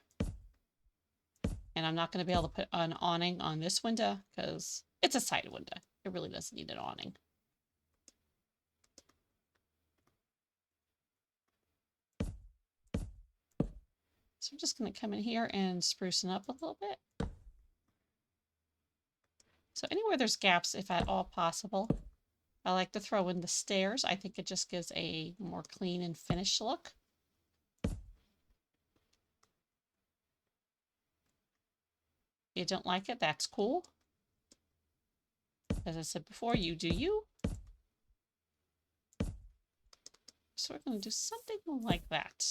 And I'm not going to be able to put an awning on this window because it's a side window. It really doesn't need an awning. So I'm just going to come in here and spruce it up a little bit. So anywhere there's gaps, if at all possible, I like to throw in the stairs. I think it just gives a more clean and finished look. You don't like it, that's cool. As I said before, you do you. So we're going to do something like that.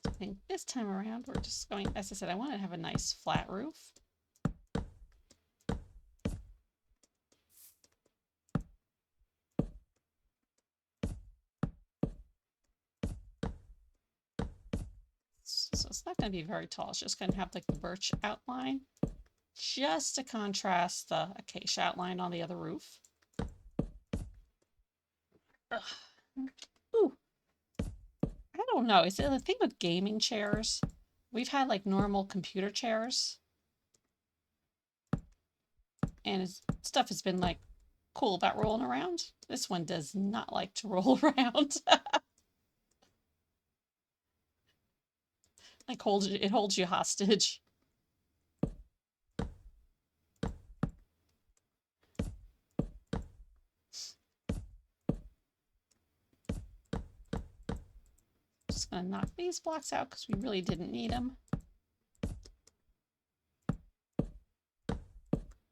I think this time around, we're just going, as I said, I want to have a nice flat roof. So it's not going to be very tall. It's just going to have like the birch outline just to contrast the acacia outline on the other roof. Ugh. Ooh. I don't know. Is it the thing with gaming chairs? We've had like normal computer chairs. And stuff has been like cool about rolling around. This one does not like to roll around. Like it holds you hostage. Just gonna knock these blocks out because we really didn't need them.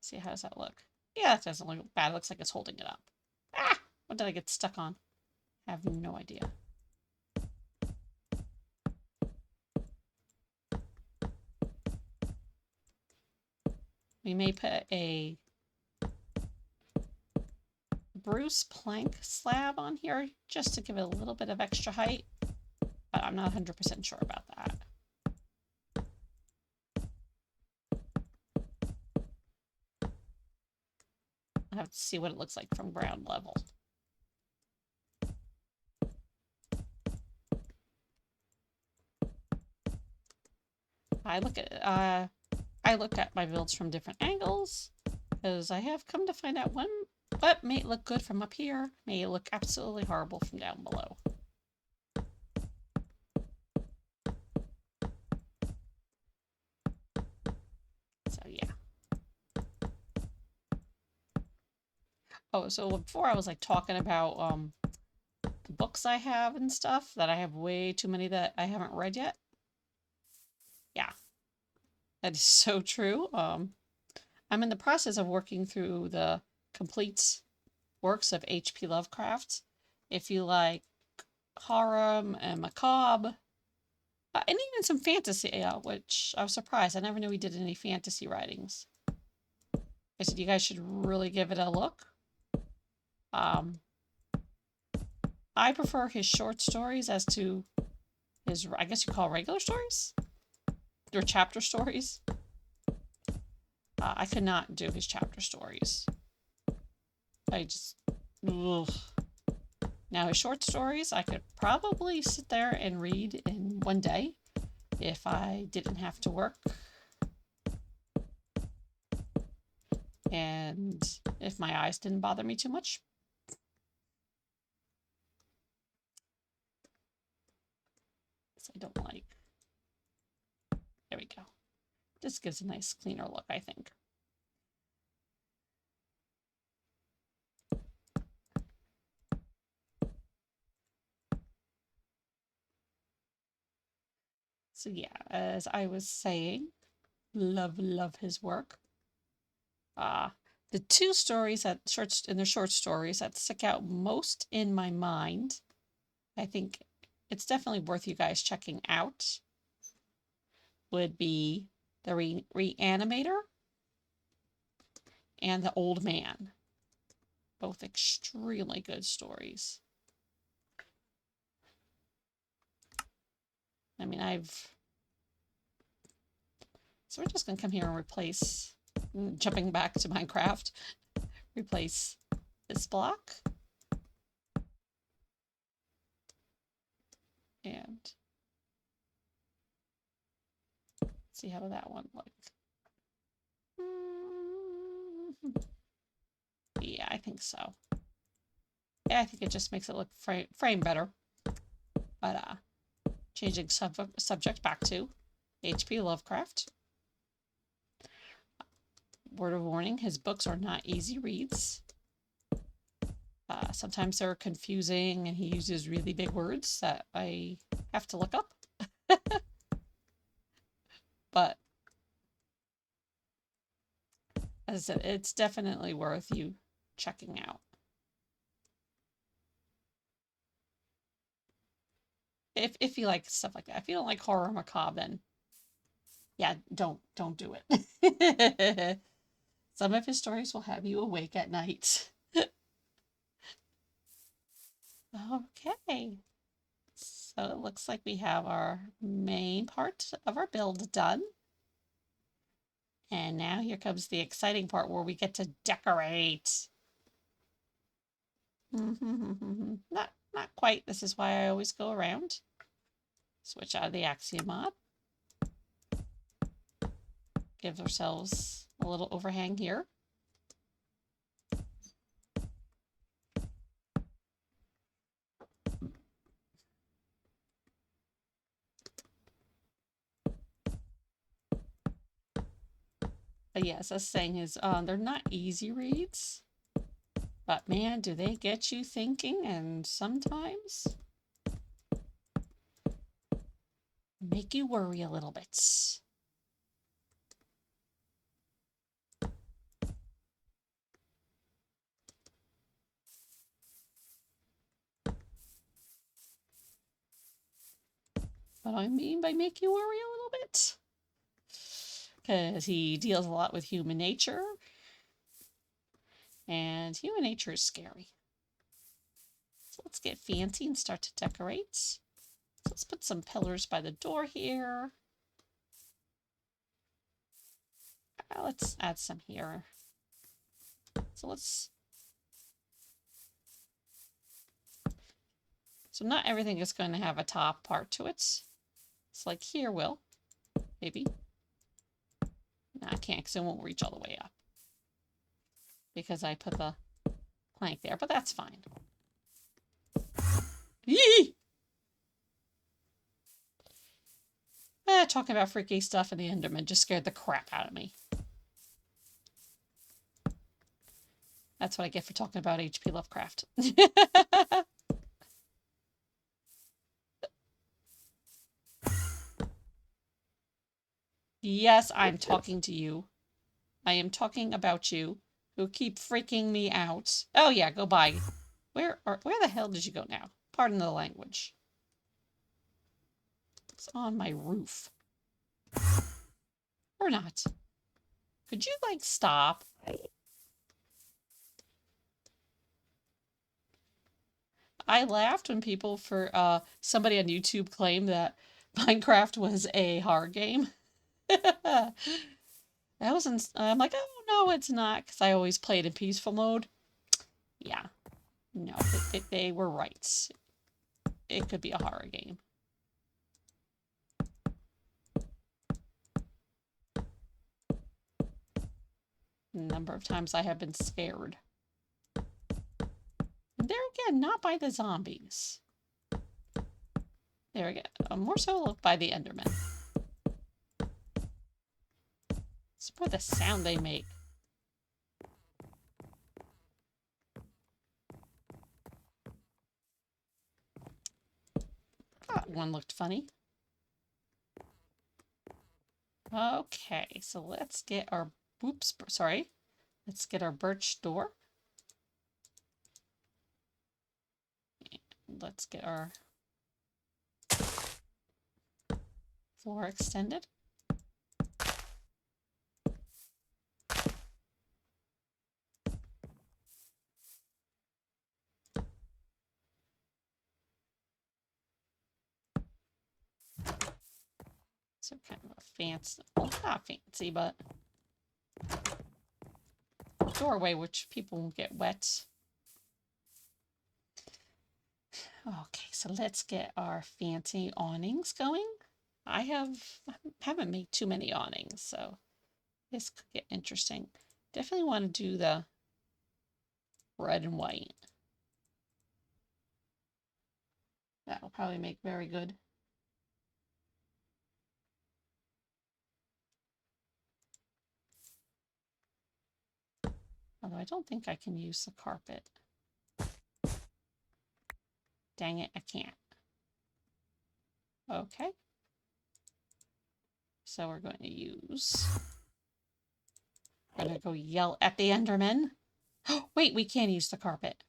See, how does that look? Yeah, that doesn't look bad. It looks like it's holding it up. Ah! What did I get stuck on? I have no idea. We may put a Bruce plank slab on here just to give it a little bit of extra height, but I'm not 100% sure about that. I have to see what it looks like from ground level. I look at my builds from different angles, because I have come to find out what may look good from up here may look absolutely horrible from down below. So yeah. Oh, so before I was like talking about the books I have and stuff, that I have way too many that I haven't read yet. Yeah, that is so true. I'm in the process of working through the complete works of H.P. Lovecraft. If you like horror and macabre, and even some fantasy, which I was surprised. I never knew he did any fantasy writings. I said you guys should really give it a look. I prefer his short stories as to his, I guess you call regular stories? Or chapter stories. I could not do his chapter stories. I just, ugh. Now his short stories, I could probably sit there and read in one day if I didn't have to work. And if my eyes didn't bother me too much. I don't like. There we go. This gives a nice cleaner look, I think. So yeah, as I was saying, love his work. The two stories that in the short stories that stick out most in my mind, I think it's definitely worth you guys checking out, would be the Reanimator and the Old Man. Both extremely good stories. I mean, so we're just going to come here and replace, jumping back to Minecraft, replace this block. And see how that one looks. Yeah, I think so. Yeah, I think it just makes it look frame better. But changing subject back to H.P. Lovecraft. Word of warning, his books are not easy reads. Sometimes they're confusing and he uses really big words that I have to look up. But as I said, it's definitely worth you checking out. If you like stuff like that. If you don't like horror macabre, then yeah, don't do it. Some of his stories will have you awake at night. Okay. So it looks like we have our main part of our build done. And now here comes the exciting part where we get to decorate. Not quite. This is why I always go around. Switch out of the Axiom mod. Give ourselves a little overhang here. But yes, this thing is, they're not easy reads, but man, do they get you thinking, and sometimes make you worry a little bit. What I mean by make you worry a little bit, because he deals a lot with human nature, and human nature is scary. So let's get fancy and start to decorate. So let's put some pillars by the door here. Let's add some here. So not everything is going to have a top part to it. It's like here will, maybe. No, I can't because it won't reach all the way up. Because I put the plank there, but that's fine. Yee! Talking about freaky stuff and the Enderman just scared the crap out of me. That's what I get for talking about H.P. Lovecraft. Yes, I'm talking to you. I am talking about you, who keep freaking me out. Oh yeah, go by. Where the hell did you go now? Pardon the language. It's on my roof. Or not. Could you, like, stop? I laughed when people somebody on YouTube claimed that Minecraft was a horror game. That wasn't. I'm like, oh no, it's not, because I always played in peaceful mode. Yeah, no, they were right. It could be a horror game. A number of times I have been scared. And there again, not by the zombies. There we go. More so by the Enderman. It's more the sound they make. That one looked funny. Okay, so let's get our let's get our birch door. Let's get our floor extended. So kind of a fancy, well, not fancy, but doorway which people won't get wet. Okay, so let's get our fancy awnings going. I haven't made too many awnings, so this could get interesting. Definitely want to do the red and white. That will probably make very good. Although I don't think I can use the carpet. Dang it, I can't. Okay. So we're going to use... I'm going to go yell at the Enderman. Oh, wait, we can use the carpet.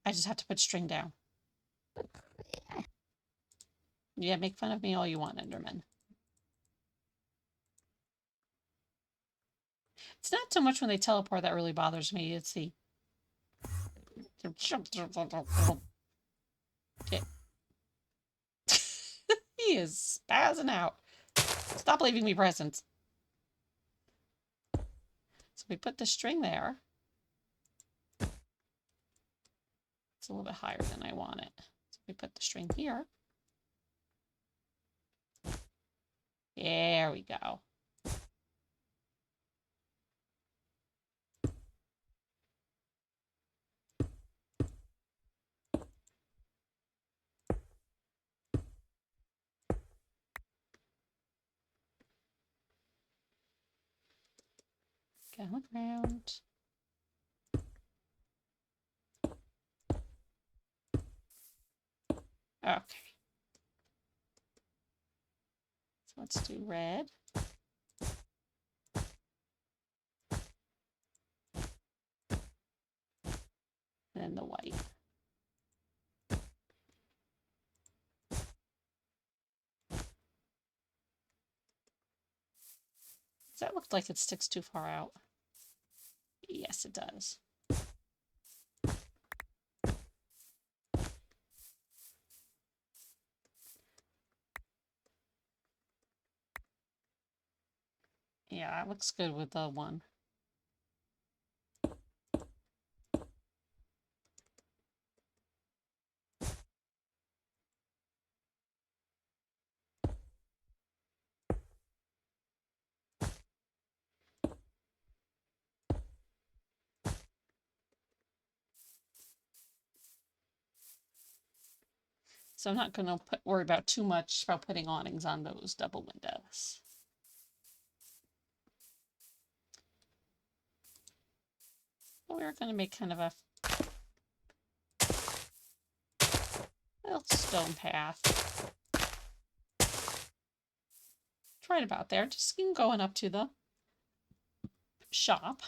I just have to put string down. Yeah, make fun of me all you want, Enderman. It's not so much when they teleport that really bothers me. It's the... He is spazzing out. Stop leaving me presents. So we put the string there. It's a little bit higher than I want it. So we put the string here. There we go. Get on the ground. Okay. So let's do red. And then the white. Does that look like it sticks too far out? Yes, it does. Yeah, that looks good with the one. So I'm not going to worry about too much about putting awnings on those double windows. We're going to make kind of a little stone path. Right about there, just going up to the shop.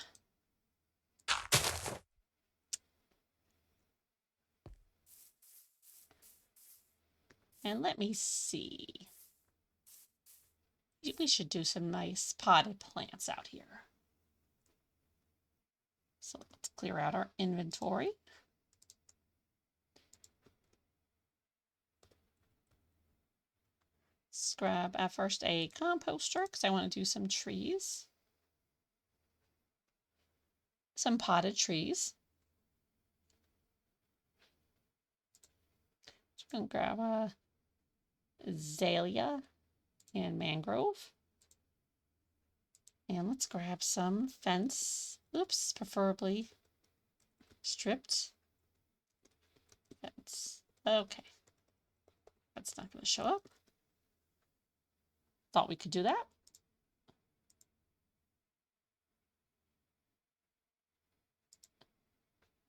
And let me see. We should do some nice potted plants out here. So let's clear out our inventory. Let's grab at first a composter because I want to do some trees. Some potted trees. So I'm going to grab a azalea and mangrove. And let's grab some fence. Oops, preferably stripped fence. Okay. That's not going to show up. Thought we could do that.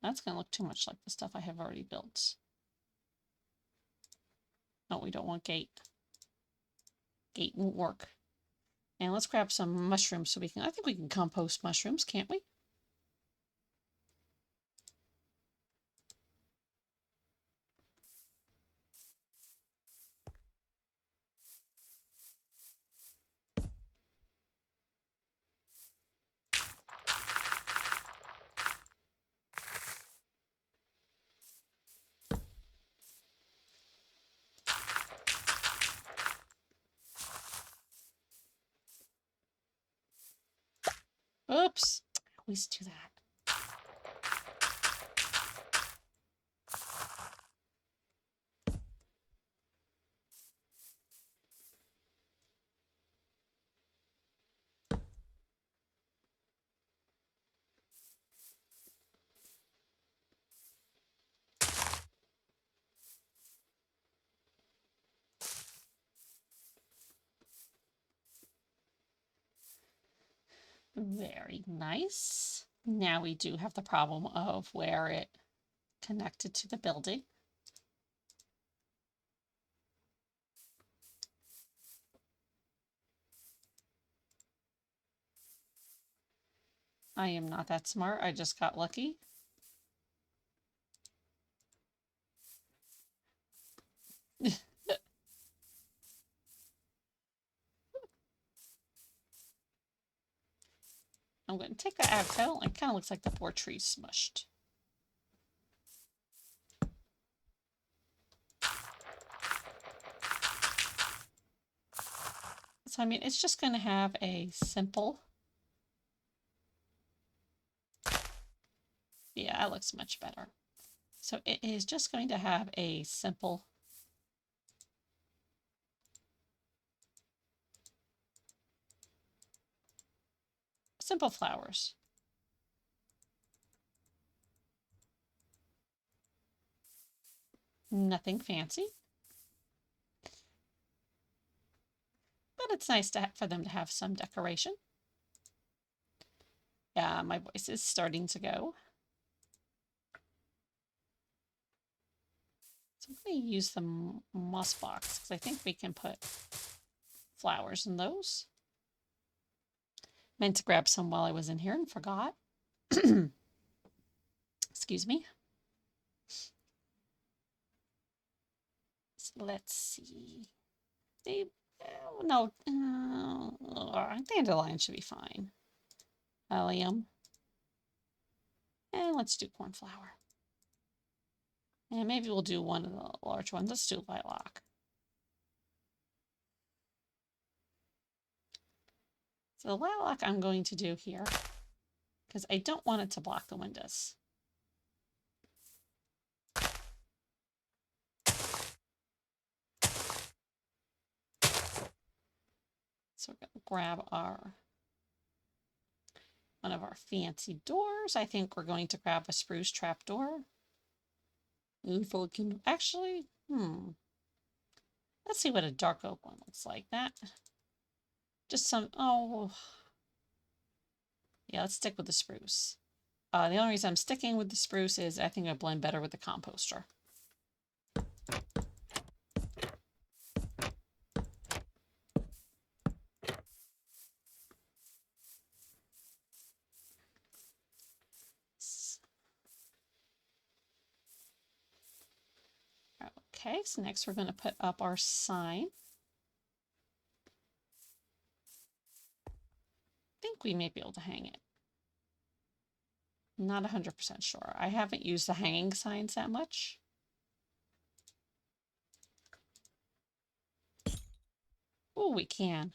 That's going to look too much like the stuff I have already built. No, we don't want gate. Gate won't work. And let's grab some mushrooms so we can, I think we can compost mushrooms, can't we? Oops, I always do that. Very nice. Now we do have the problem of where it connected to the building. I am not that smart. I just got lucky. I'm going to take that out. So it kind of looks like the poor tree smushed. So, I mean, it's just going to have a simple. Yeah, that looks much better. So it is just going to have a simple flowers. Nothing fancy. But it's nice for them to have some decoration. Yeah, my voice is starting to go. So I'm going to use the moss box because I think we can put flowers in those. Meant to grab some while I was in here and forgot. Excuse me. So let's see. Dandelion should be fine. Allium. And let's do cornflower. And maybe we'll do one of the large ones. Let's do lilac. So the lilac I'm going to do here because I don't want it to block the windows. So we're going to grab one of our fancy doors. I think we're going to grab a spruce trap door. If we can actually, Let's see what a dark oak one looks like. That just some, oh, yeah, let's stick with the spruce. The only reason I'm sticking with the spruce is I think it'll blend better with the composter. Okay, so next we're going to put up our sign. I think we may be able to hang it. Not 100% sure. I haven't used the hanging signs that much. Oh, we can.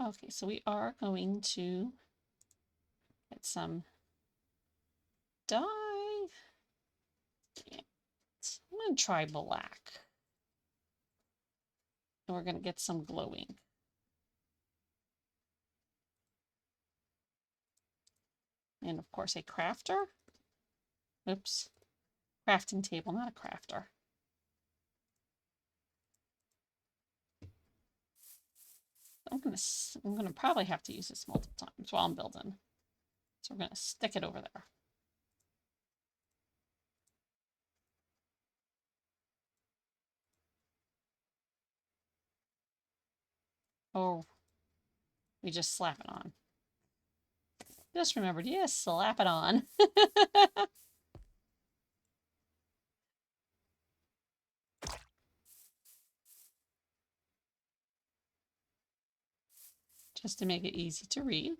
Okay, so we are going to get some dye. I'm going to try black. And we're going to get some glowing. And of course a crafter. Oops. Crafting table, not a crafter. I'm gonna probably have to use this multiple times while I'm building. So we're gonna stick it over there. Oh, we just slap it on. Just remembered, yes, slap it on. Just to make it easy to read.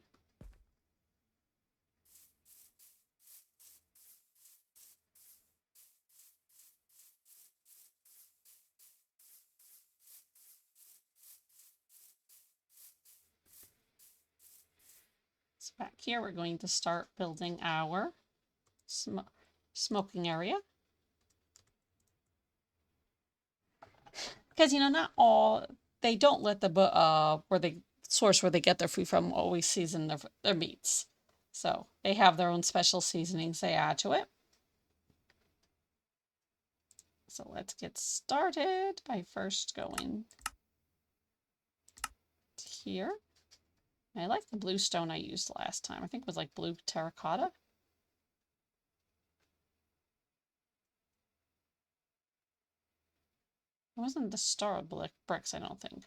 So back here, we're going to start building our smoking area. Because, you know, not all, they don't let the, where they source where they get their food from always season their meats. So they have their own special seasonings they add to it. So let's get started by first going here. I like the blue stone I used last time. I think it was like blue terracotta. It wasn't the star bricks, I don't think.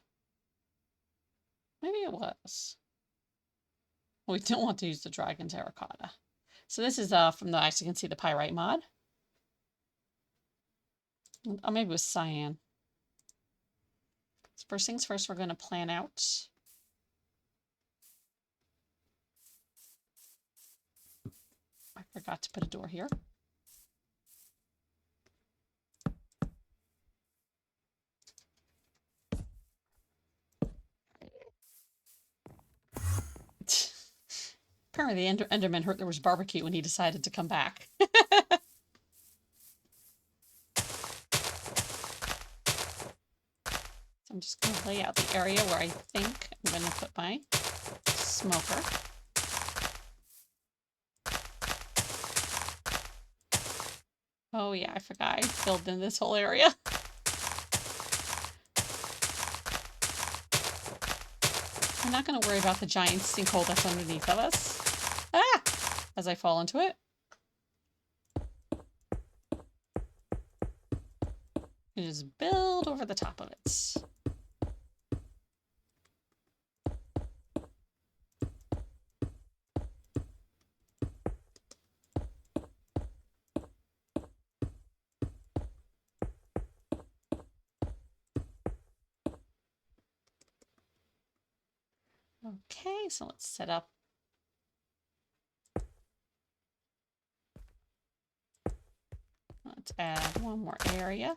Maybe it was. We don't want to use the dragon terracotta. So this is from the, as you can see, the pyrite mod. Oh, maybe it was cyan. So first things first, we're going to plan out. I forgot to put a door here. Apparently the Enderman heard there was barbecue and he decided to come back. So I'm just going to lay out the area where I think I'm going to put my smoker. Oh yeah, I forgot I filled in this whole area. I'm not going to worry about the giant sinkhole that's underneath of us. Ah! As I fall into it. You just build over the top of it. Okay, so let's set up. Let's add one more area.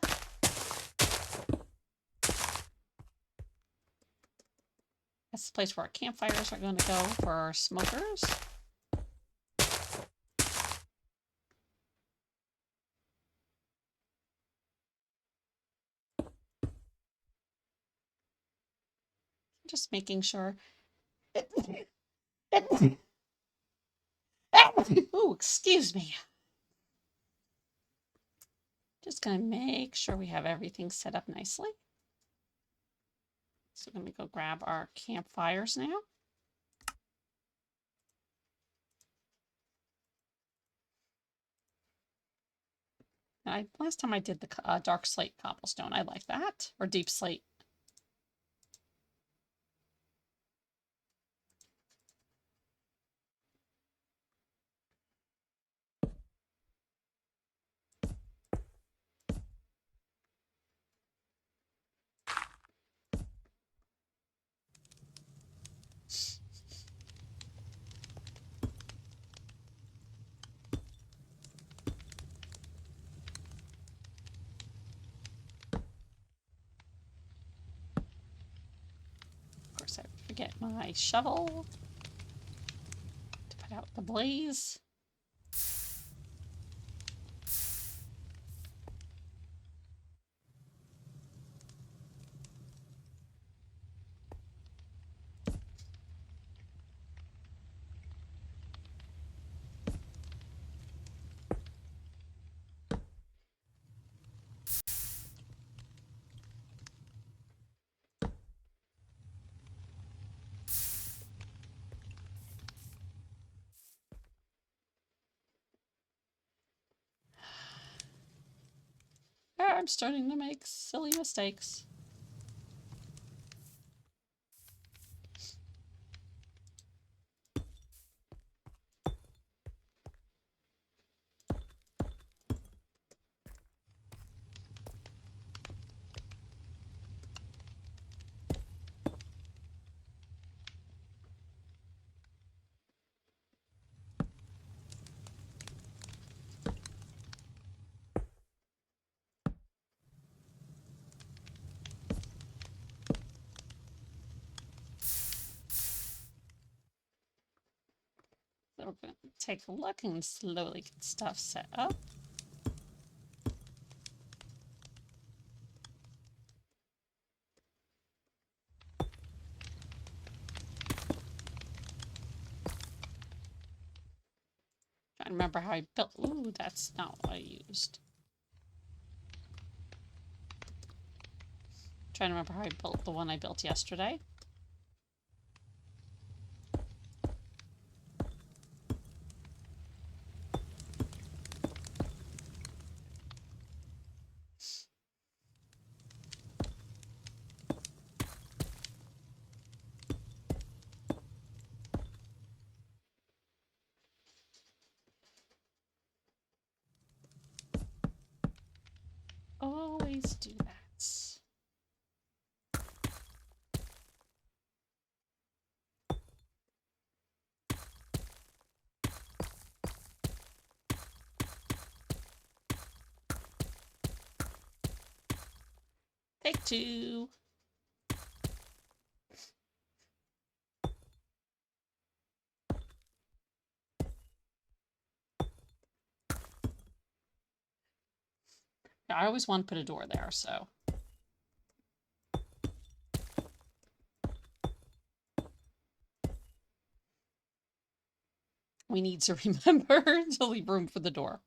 That's the place where our campfires are going to go for our smokers. Just making sure. Oh, excuse me. Just going to make sure we have everything set up nicely. So I'm going to go grab our campfires now. Last time I did the dark slate cobblestone. I like that. Or deep slate. Of course, I forget my shovel to put out the blaze. I'm starting to make silly mistakes. So we're going to take a look and slowly get stuff set up. Trying to remember how I built. Ooh, that's not what I used. Trying to remember how I built the one I built yesterday. Always do that. Take two. Yeah, I always want to put a door there, so. We need to remember to leave room for the door.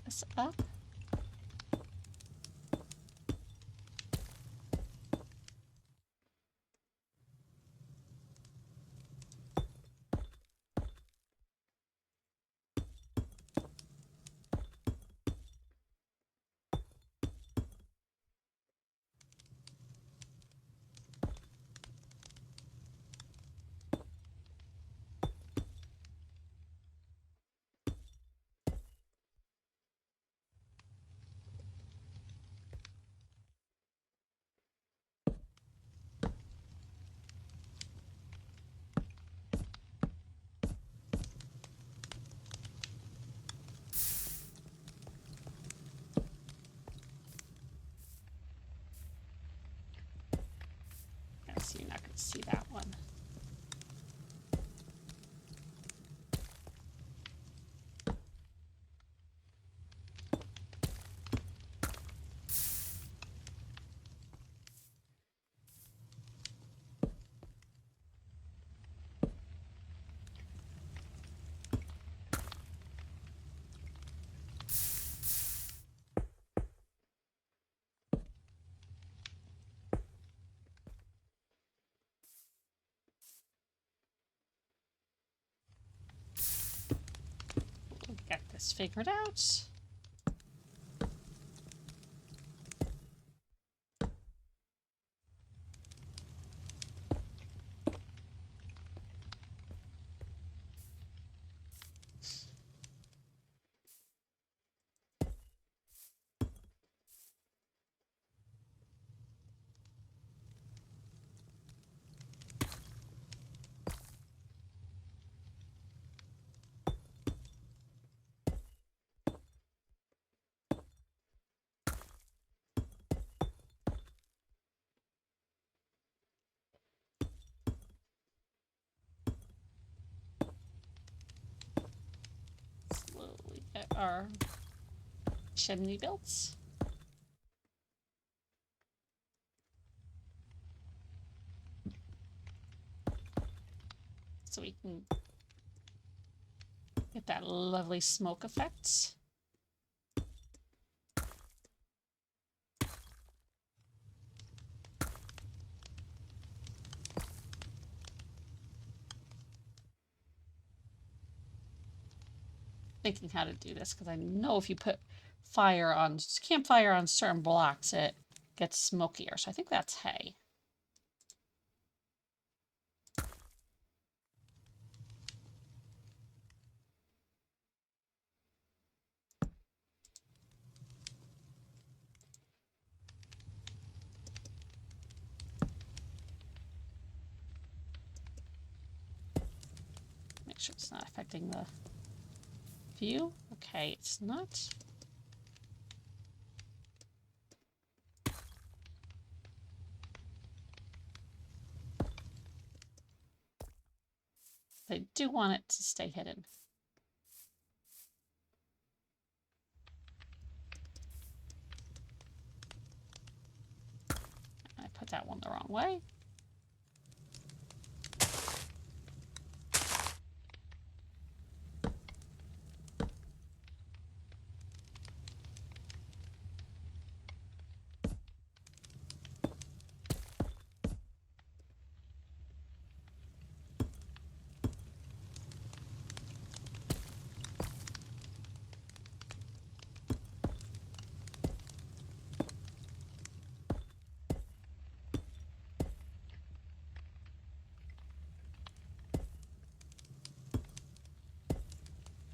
This up. so you're not going to see that one. Get this figured out. Slowly get our chimney built. So we can get that lovely smoke effect. Thinking how to do this because I know if you put campfire on certain blocks, it gets smokier. So I think that's hay. Make sure it's not affecting the view. Okay, it's not. I do want it to stay hidden. I put that one the wrong way.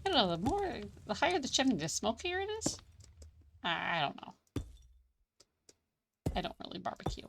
I don't know, the higher the chimney, the smokier it is? I don't know. I don't really barbecue.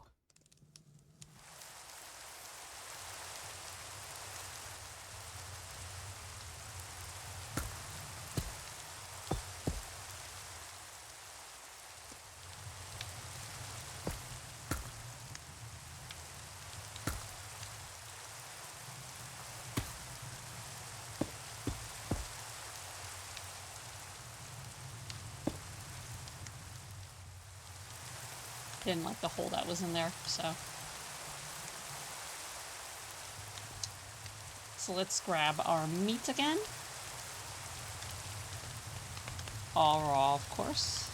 Didn't like the hole that was in there, so. So let's grab our meat again. All raw, of course.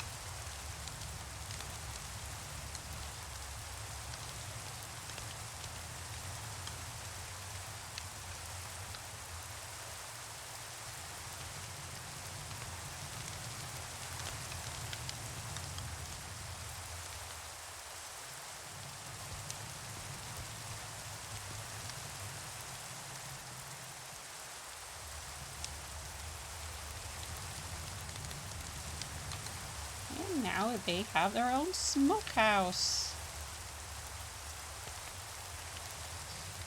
And now they have their own smokehouse.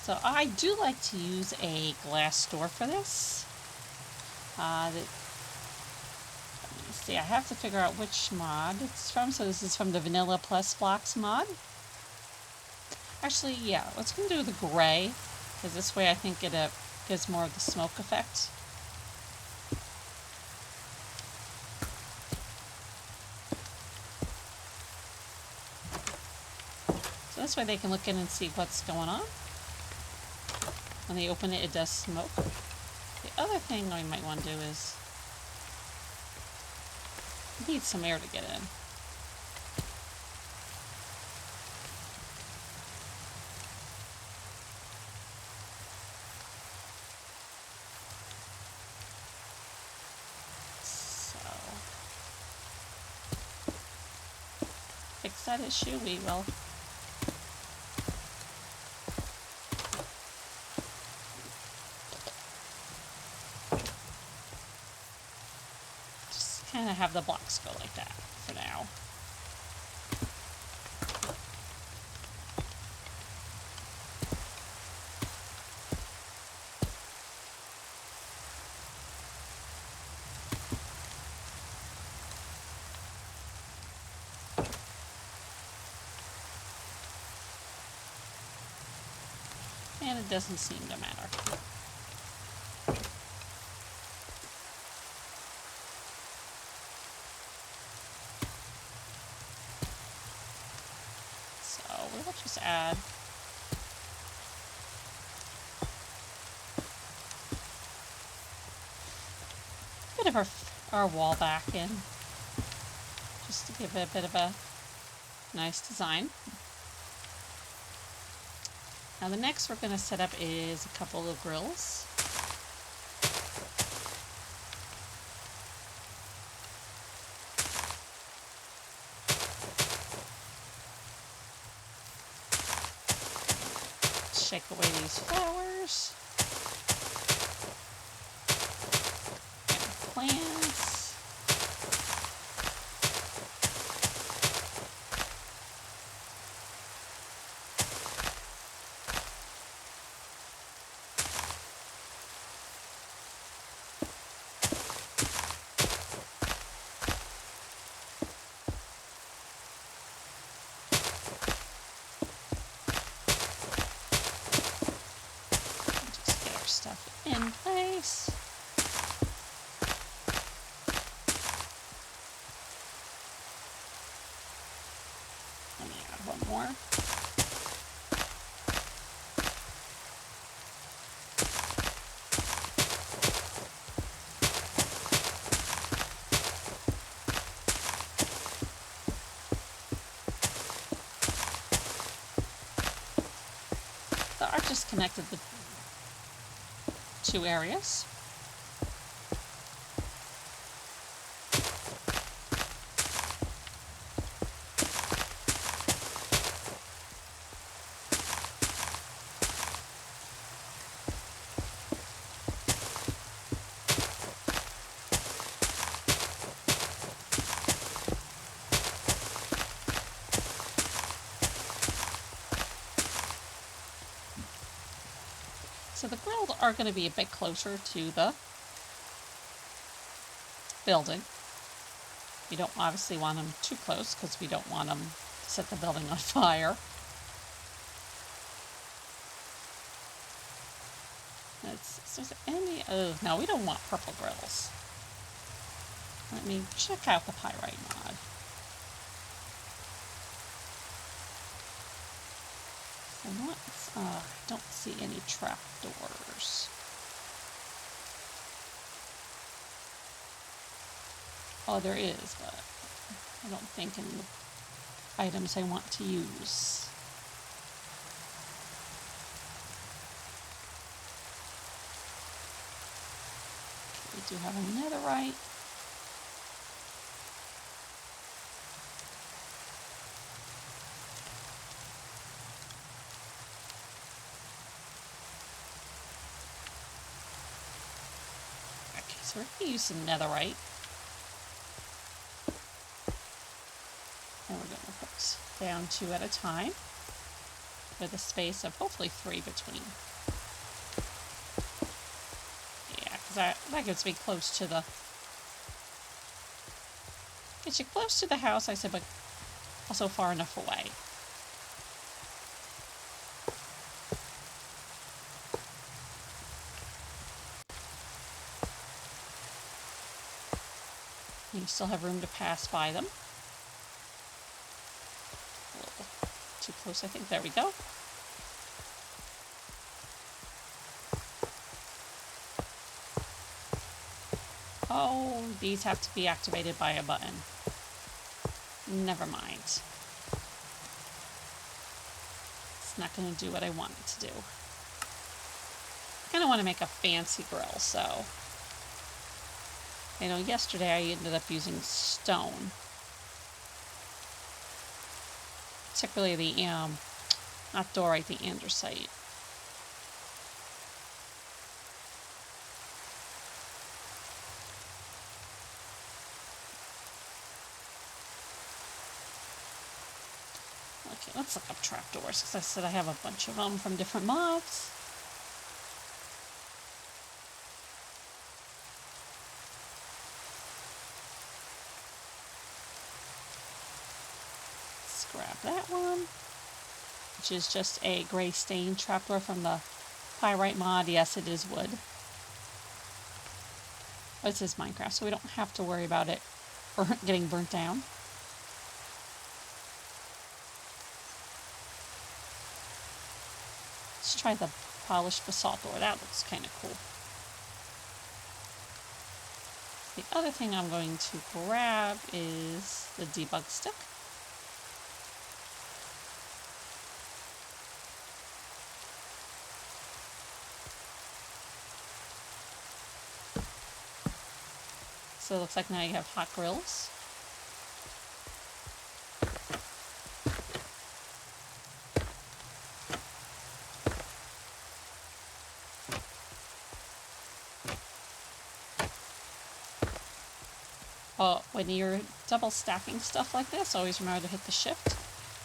So I do like to use a glass door for this. Let me see, I have to figure out which mod it's from. So this is from the Vanilla Plus Blocks mod. Actually, yeah, let's go do the gray, because this way I think it gives more of the smoke effect. So this way they can look in and see what's going on. When they open it, it does smoke. The other thing I might want to do is need some air to get in. So, fix that issue, we will. Just kind of have the blocks go like that for now. And it doesn't seem to matter. So we will just add a bit of our wall back in, just to give it a bit of a nice design. Now the next we're going to set up is a couple of grills. Shake away these flowers and plants. Stuff in place. Let me add one more. The arch just connected the two areas. So the grills are going to be a bit closer to the building. You don't obviously want them too close because we don't want them to set the building on fire. So is there any, oh no, we don't want purple grills. Let me check out the pyrite mod. I don't see any trap doors. Oh, there is, but I don't think any items I want to use. We do have a netherite. So we're going to use some netherite. And we're going to put down 2 at a time with a space of hopefully 3 between. Yeah, because that gets me close to the... Gets you close to the house, I said, but also far enough away. You still have room to pass by them. A little too close, I think. There we go. Oh, these have to be activated by a button. Never mind. It's not going to do what I want it to do. I kind of want to make a fancy grill, so... I know yesterday I ended up using stone. Particularly the, not dorite, the andesite. Okay, let's look up trapdoors, because I said I have a bunch of them from different mods. Let's grab that one, which is just a gray stain trapdoor from the pyrite mod. Yes, it is wood. Oh, it says Minecraft, so we don't have to worry about it getting burnt down. Let's try the polished basalt door. That looks kind of cool. The other thing I'm going to grab is the debug stick. So it looks like now you have hot grills. When you're double stacking stuff like this, always remember to hit the shift,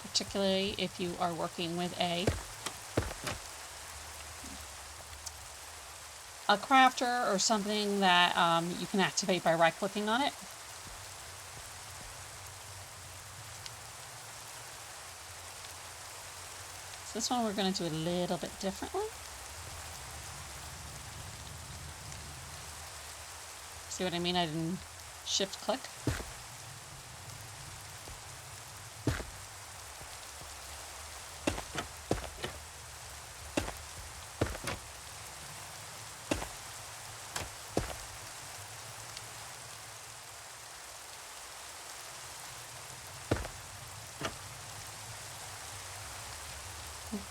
particularly if you are working with a crafter or something that you can activate by right-clicking on it. So this one we're going to do a little bit differently. See what I mean? I didn't shift-click.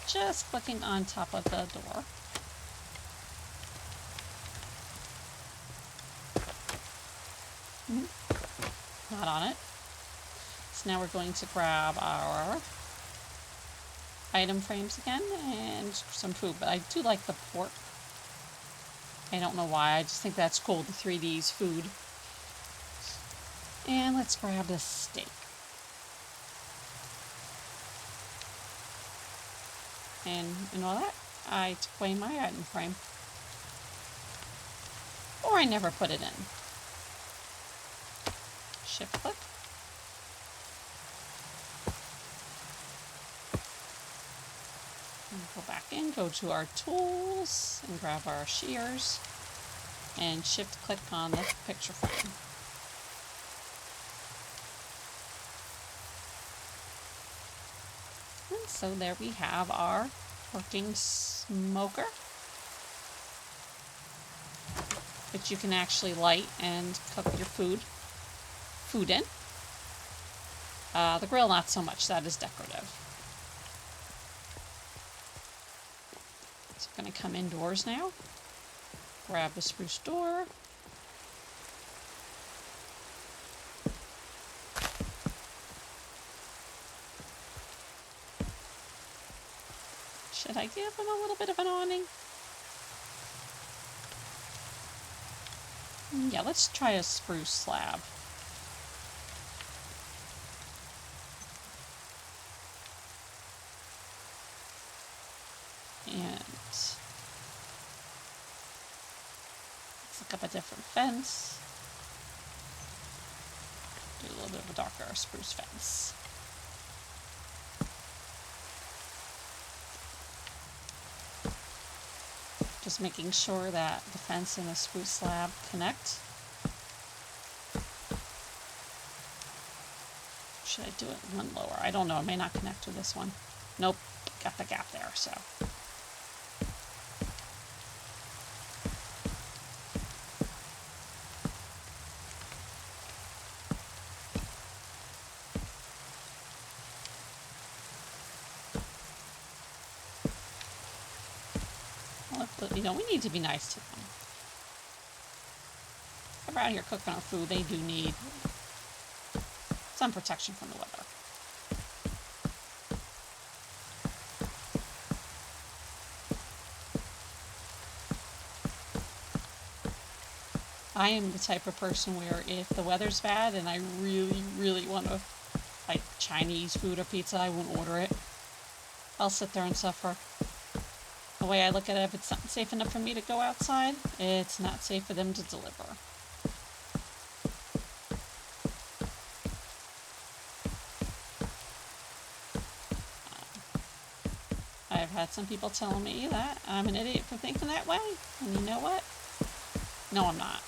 Just clicking on top of the door. Not on it. So now we're going to grab our item frames again and some food, but I do like the pork. I don't know why, I just think that's cool, the 3D's food. And let's grab the steak. And all that, I took away my item frame. Or I never put it in. Shift click. And go back in, go to our tools, and grab our shears, and shift click on the picture frame. And so there we have our working smoker, which you can actually light and cook your food in. The grill, not so much. That is decorative. So I'm going to come indoors now. Grab the spruce door. Should I give him a little bit of an awning? Yeah, let's try a spruce slab. And let's look up a different fence. Do a little bit of a darker spruce fence. Just making sure that the fence and the spruce slab connect. should I do it one lower? I don't know. It may not connect with this one. Nope. Got the gap there, so. You know, we need to be nice to them. If we're out here cooking our food, they do need some protection from the weather. I am the type of person where if the weather's bad and I really, really want to, like, Chinese food or pizza, I won't order it. I'll sit there and suffer. The way I look at it, if it's not safe enough for me to go outside, it's not safe for them to deliver. I've had some people telling me that I'm an idiot for thinking that way, and you know what? No, I'm not.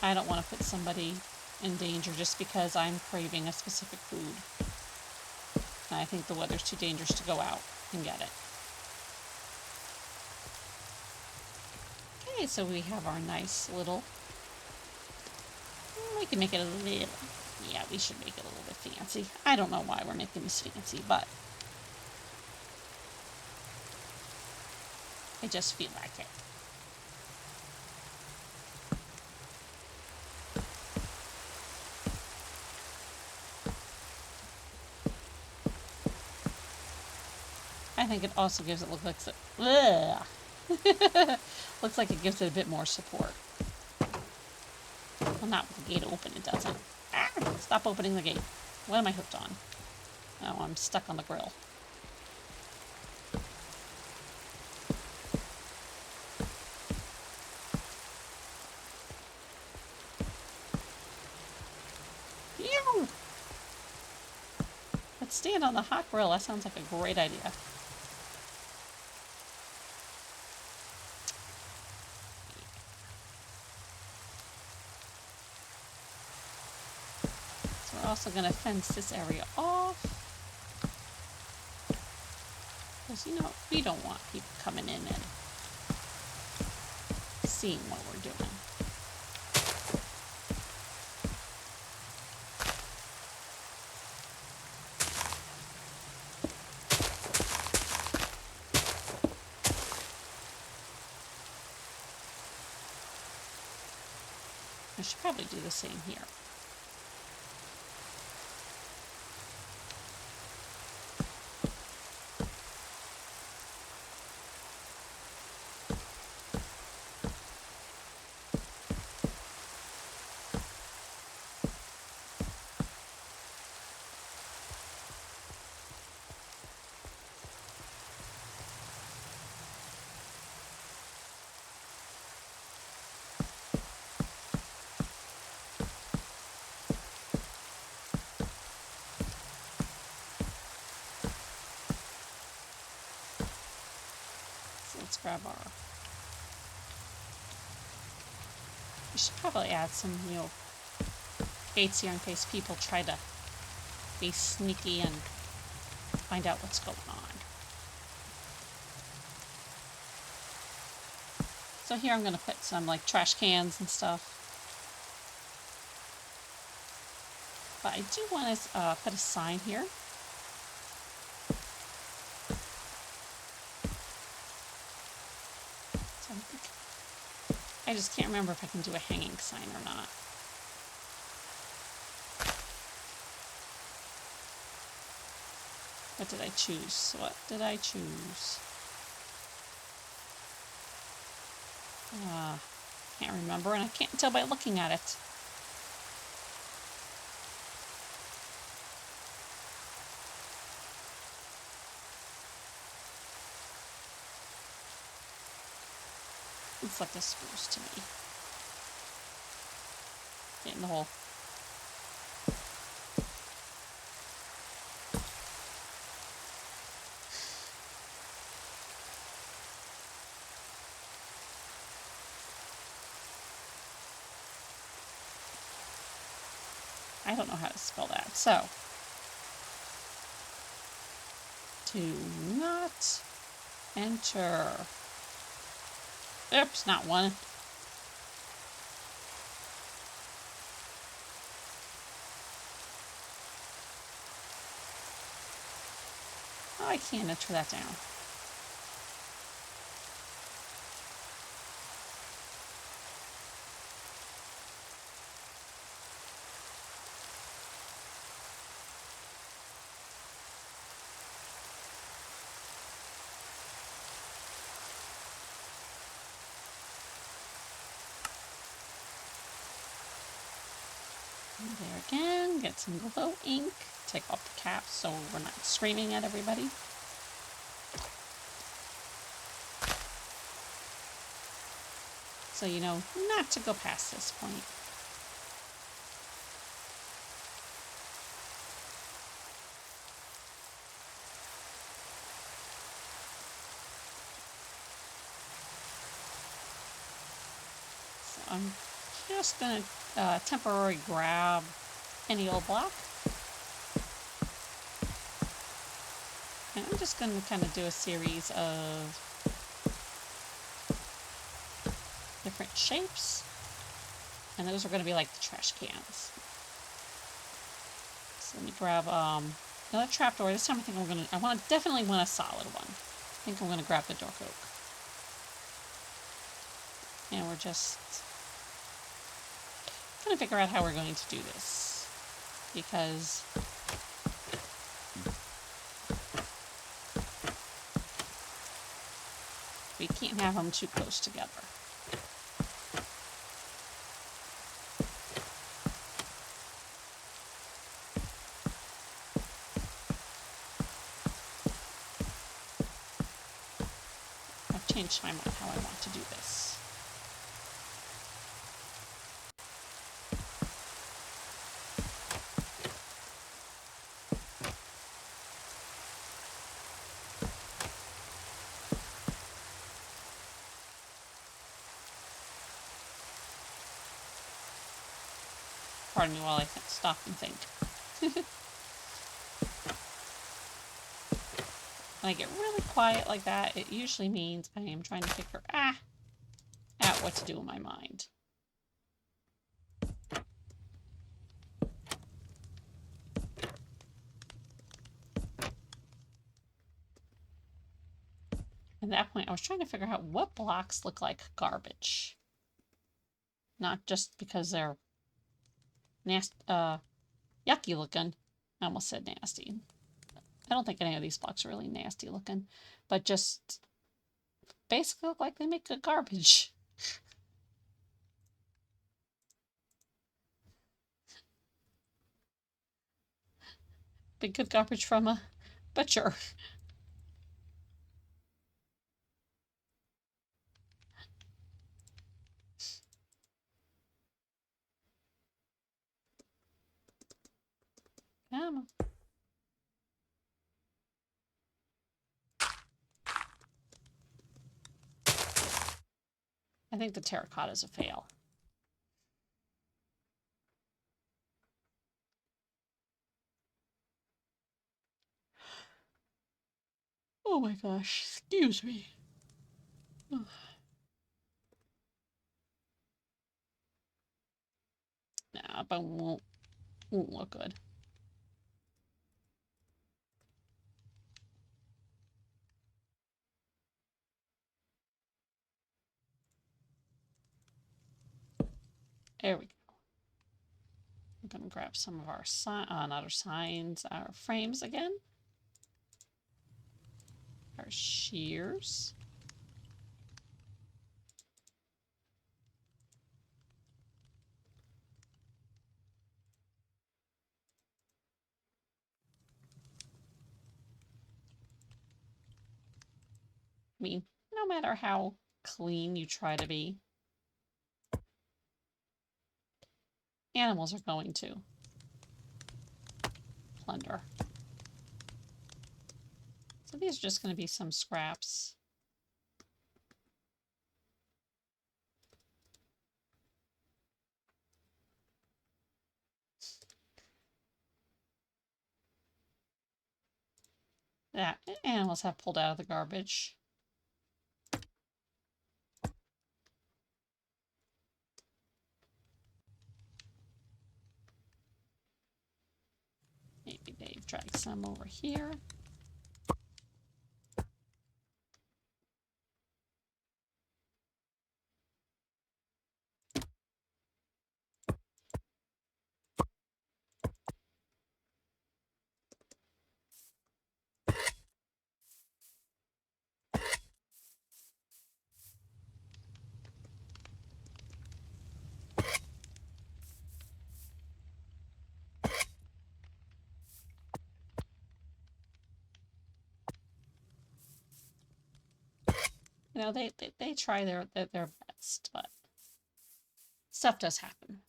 I don't want to put somebody in danger just because I'm craving a specific food. And I think the weather's too dangerous to go out and get it. Okay, so we have our nice little... We can make it a little... Yeah, we should make it a little bit fancy. I don't know why we're making this fancy, but... I just feel like it. I think it also gives it looks like it gives it a bit more support. Well, not with the gate open, it doesn't. Ah, stop opening the gate. What am I hooked on? Oh, I'm stuck on the grill. Ew! Let's stand on the hot grill. That sounds like a great idea. We're also going to fence this area off. Because, you know, we don't want people coming in and seeing what we're doing. I should probably do the same here. Let's grab our... We should probably add some, you know, gates here in case people try to be sneaky and find out what's going on. So here I'm going to put some, like, trash cans and stuff. But I do want to put a sign here. I just can't remember if I can do a hanging sign or not. What did I choose? What did I choose? Can't remember, and I can't tell by looking at it. Looks like a spruce to me. Get in the hole. I don't know how to spell that. So, do not enter. Oops, not one. Oh, I can't enter that down. And there again, get some glow ink. Take off the cap so we're not screaming at everybody. So you know not to go past this point. So I'm just going to temporarily grab any old block. And I'm just going to kind of do a series of different shapes. And those are going to be like the trash cans. So let me grab another trapdoor. This time I think I definitely want a solid one. I think I'm going to grab the dark oak. And we're just going to figure out how we're going to do this. Because we can't have them too close together. I've changed my mind how I want to do this. Pardon me while I stop and think. When I get really quiet like that, it usually means I am trying to figure out what to do in my mind. At that point, I was trying to figure out what blocks look like garbage. Not just because they're nasty, yucky looking. I almost said nasty. I don't think any of these blocks are really nasty looking, but just basically look like they make good garbage. Be good garbage from a butcher. Come on. I think the terracotta is a fail. Oh my gosh, excuse me. Nah, but won't look good. There we go. I'm gonna grab some of our not our signs, our frames again. Our shears. I mean, no matter how clean you try to be, animals are going to plunder. So these are just going to be some scraps. that animals have pulled out of the garbage. Maybe Dave dragged some over here. You know, they try their best, but stuff does happen.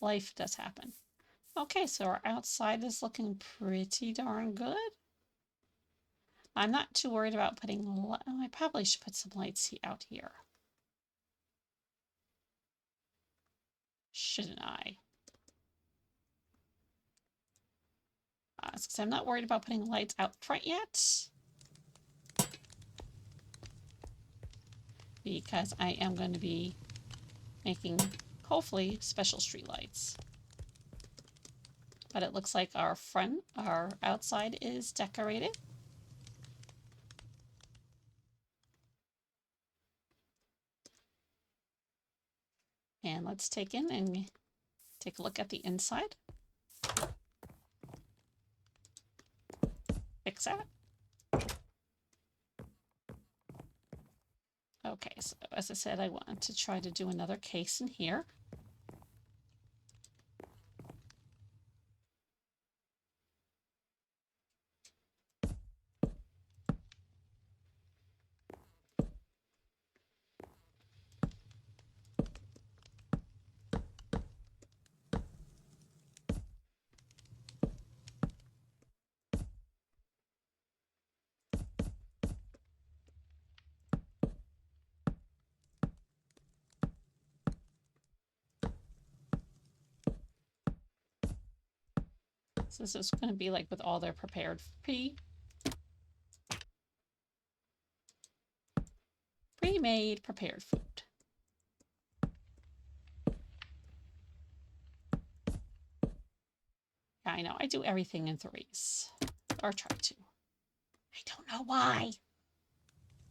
Life does happen. Okay, so our outside is looking pretty darn good. I'm not too worried about putting, I probably should put some lights out here. Shouldn't I? Because I'm not worried about putting lights out front yet. Because I am going to be making, hopefully, special street lights. But it looks like our outside is decorated. And let's take a look at the inside. Fix that. Okay, so as I said, I want to try to do another case in here. So this is going to be like with all their prepared pre-made prepared food. Yeah, I know. I do everything in threes. Or try to. I don't know why.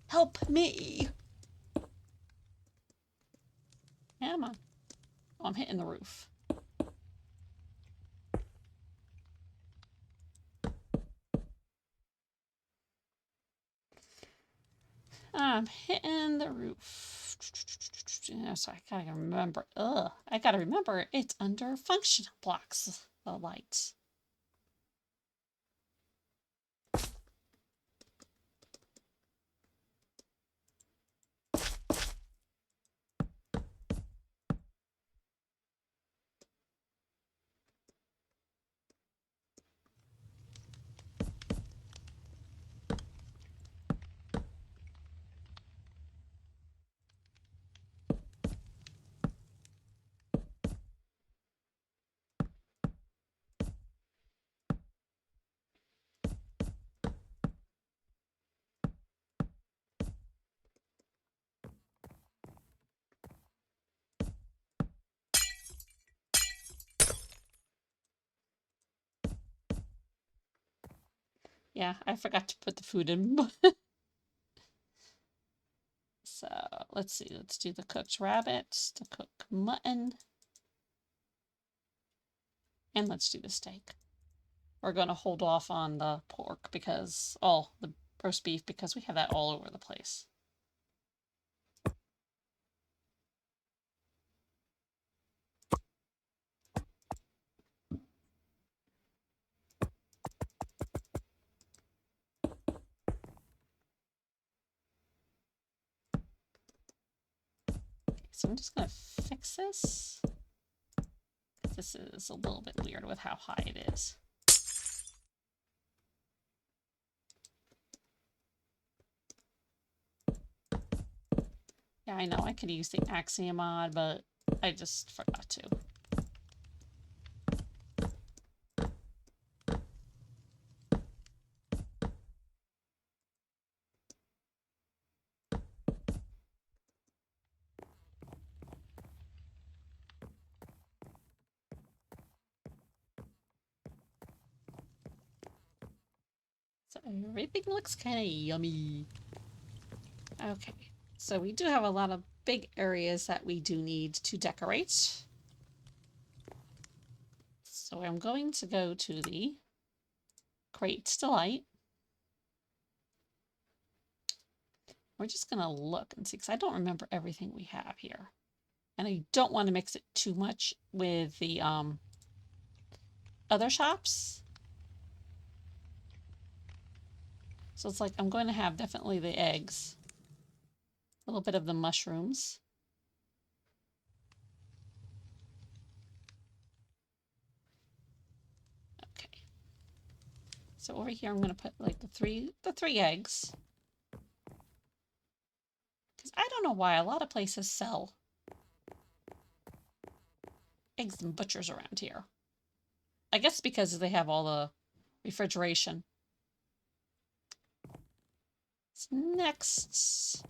Help me. Come on. Oh, I'm hitting the roof. I'm hitting the roof. So I gotta remember. I gotta remember it's under functional blocks, the light. Yeah, I forgot to put the food in. So let's see. Let's do the cooked rabbit, the cooked mutton, and let's do the steak. We're going to hold off on the pork because the roast beef because we have that all over the place. So I'm just going to fix this. This is a little bit weird with how high it is. Yeah, I know I could use the Axiom mod, but I just forgot to. Everything looks kind of yummy. Okay, so we do have a lot of big areas that we do need to decorate. So I'm going to go to the Crates Delight. We're just going to look and see, because I don't remember everything we have here. And I don't want to mix it too much with the other shops. So it's like I'm going to have definitely the eggs, a little bit of the mushrooms. Okay. So over here I'm going to put like the three eggs. Because I don't know why a lot of places sell eggs and butchers around here. I guess because they have all the refrigeration. So next,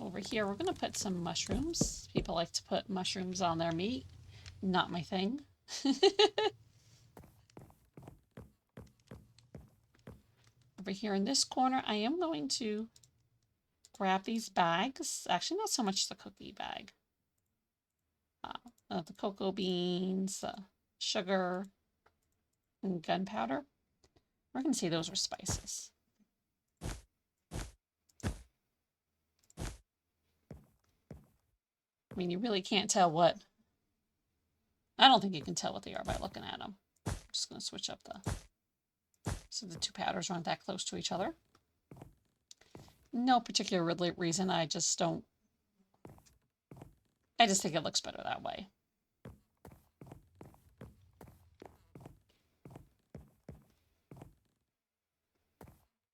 over here, we're going to put some mushrooms. People like to put mushrooms on their meat. Not my thing. Over here in this corner, I am going to grab these bags. Actually, not so much the cookie bag. The cocoa beans, sugar, and gunpowder. We're going to say those are spices. I mean, you really can't tell what... I don't think you can tell what they are by looking at them. I'm just going to switch up so the two powders aren't that close to each other. No particular reason, I just think it looks better that way.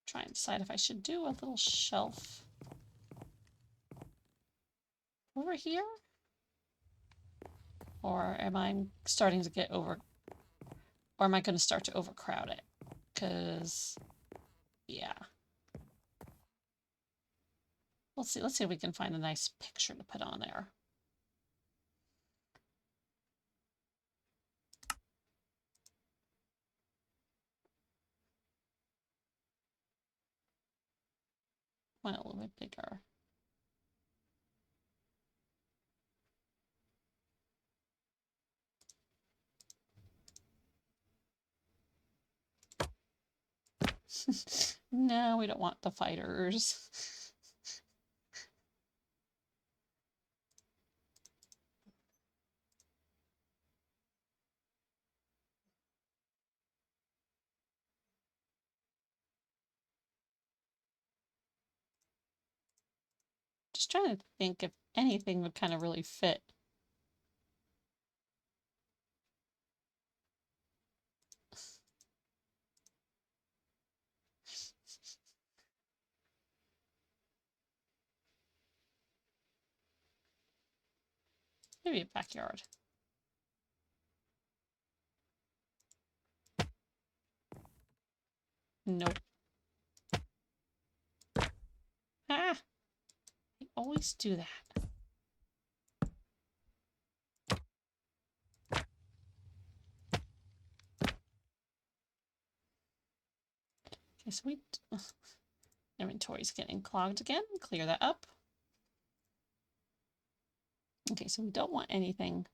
Try and decide if I should do a little shelf over here, or am I starting to get or am I going to start to overcrowd it? Because, yeah. Let's see if we can find a nice picture to put on there. Want it a little bit bigger. No, we don't want the fighters. Just trying to think if anything would kind of really fit. Maybe a backyard. Nope. Ah! I always do that. Okay, so inventory's getting clogged again. Clear that up. Okay, so we don't want anything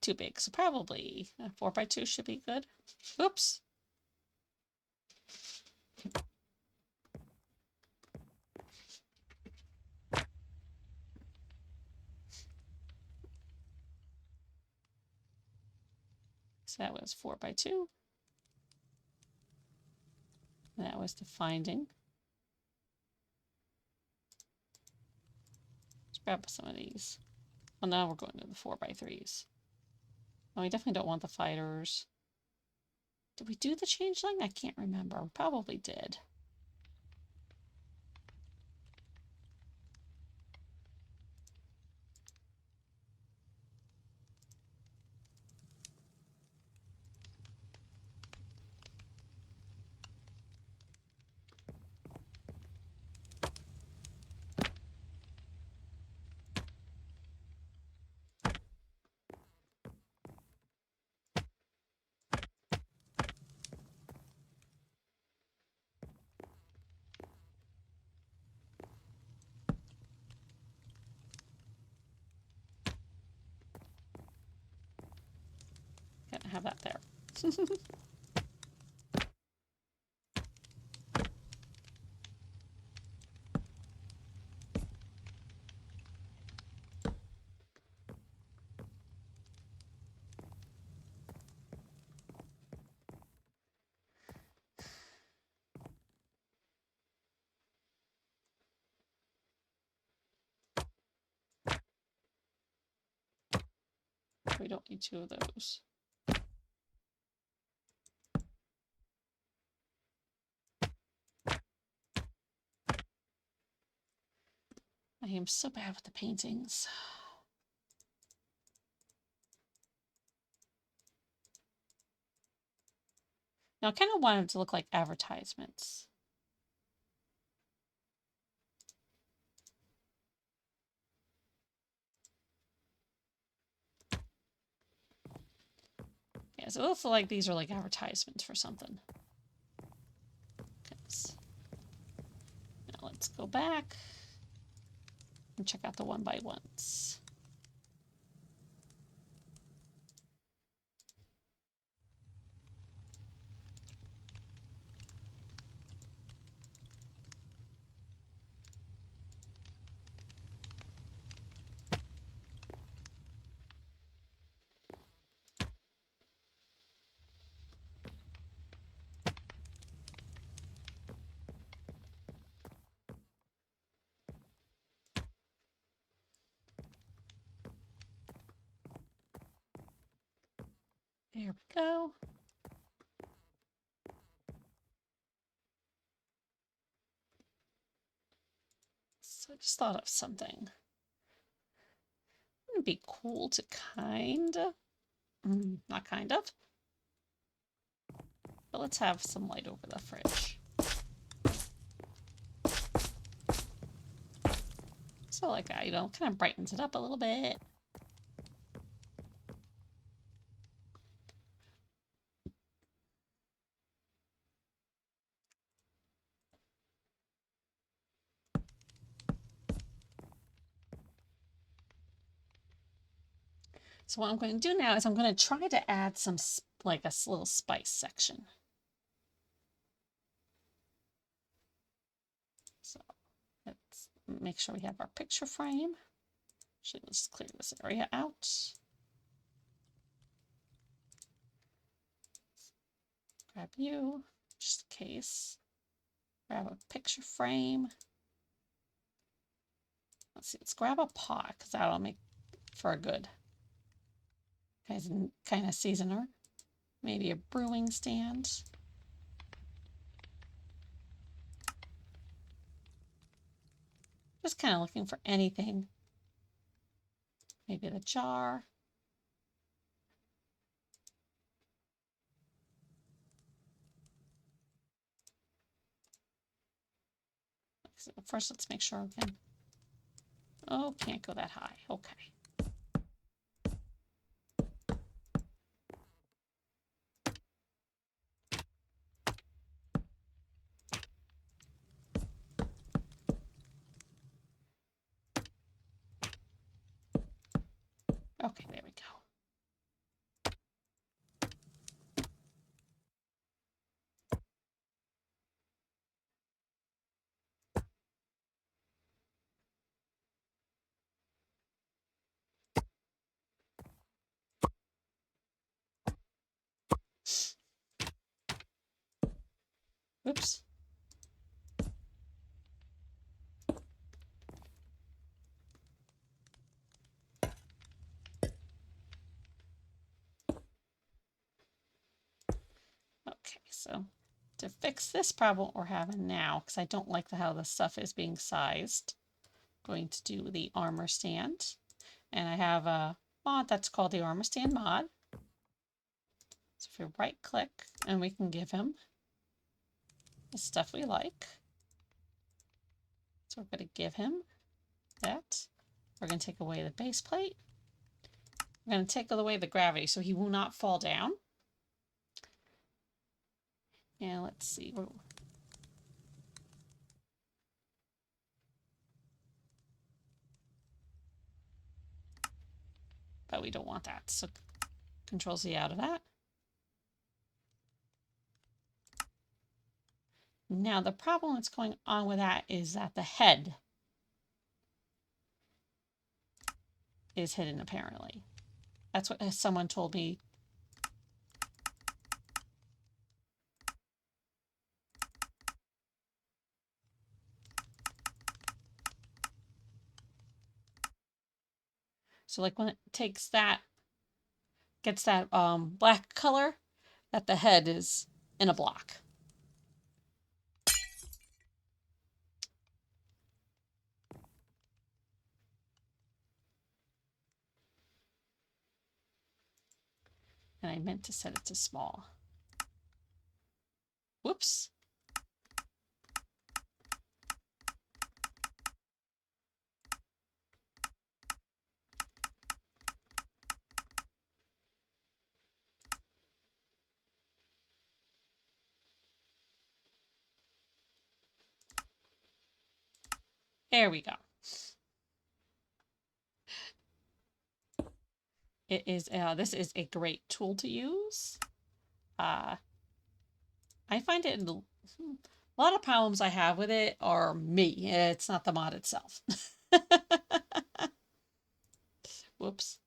too big. So probably a 4x2 should be good. Oops. So that was 4x2. And that was the finding. Let's grab some of these. Well, now we're going to the 4x3s. Oh, we definitely don't want the fighters. Did we do the changeling? I can't remember. We probably did. Can't have that there. We don't need two of those. I am so bad with the paintings. Now, I kind of want them to look like advertisements. Yeah, so it looks like these are like advertisements for something. Now let's go back and check out the 1x1s. There we go. So I just thought of something. It'd be cool to not kind of, but let's have some light over the fridge. So like that, you know, kind of brightens it up a little bit. So what I'm going to do now is I'm going to try to add some, like a little spice section. So let's make sure we have our picture frame. Actually, let's clear this area out. Grab you, just in case. Grab a picture frame. Let's see, let's grab a pot because that'll make for a good kind of seasoner. Maybe a brewing stand. Just kind of looking for anything. Maybe the jar. So first, let's make sure we can. Oh, can't go that high. Okay. Okay, there we go. Oops. Okay, so to fix this problem we're having now, because I don't like how the stuff is being sized, I'm going to do the armor stand. And I have a mod that's called the armor stand mod. So if we right click, and we can give him the stuff we like. So we're going to give him that. We're going to take away the base plate. We're going to take away the gravity so he will not fall down. And let's see. But we don't want that. So Control Z out of that. Now the problem that's going on with that is that the head is hidden apparently. That's what someone told me. So like when it takes that, gets that black color, that the head is in a block. And I meant to set it to small. Whoops. There we go. It is, this is a great tool to use. I find it, a lot of problems I have with it are me. It's not the mod itself. Whoops.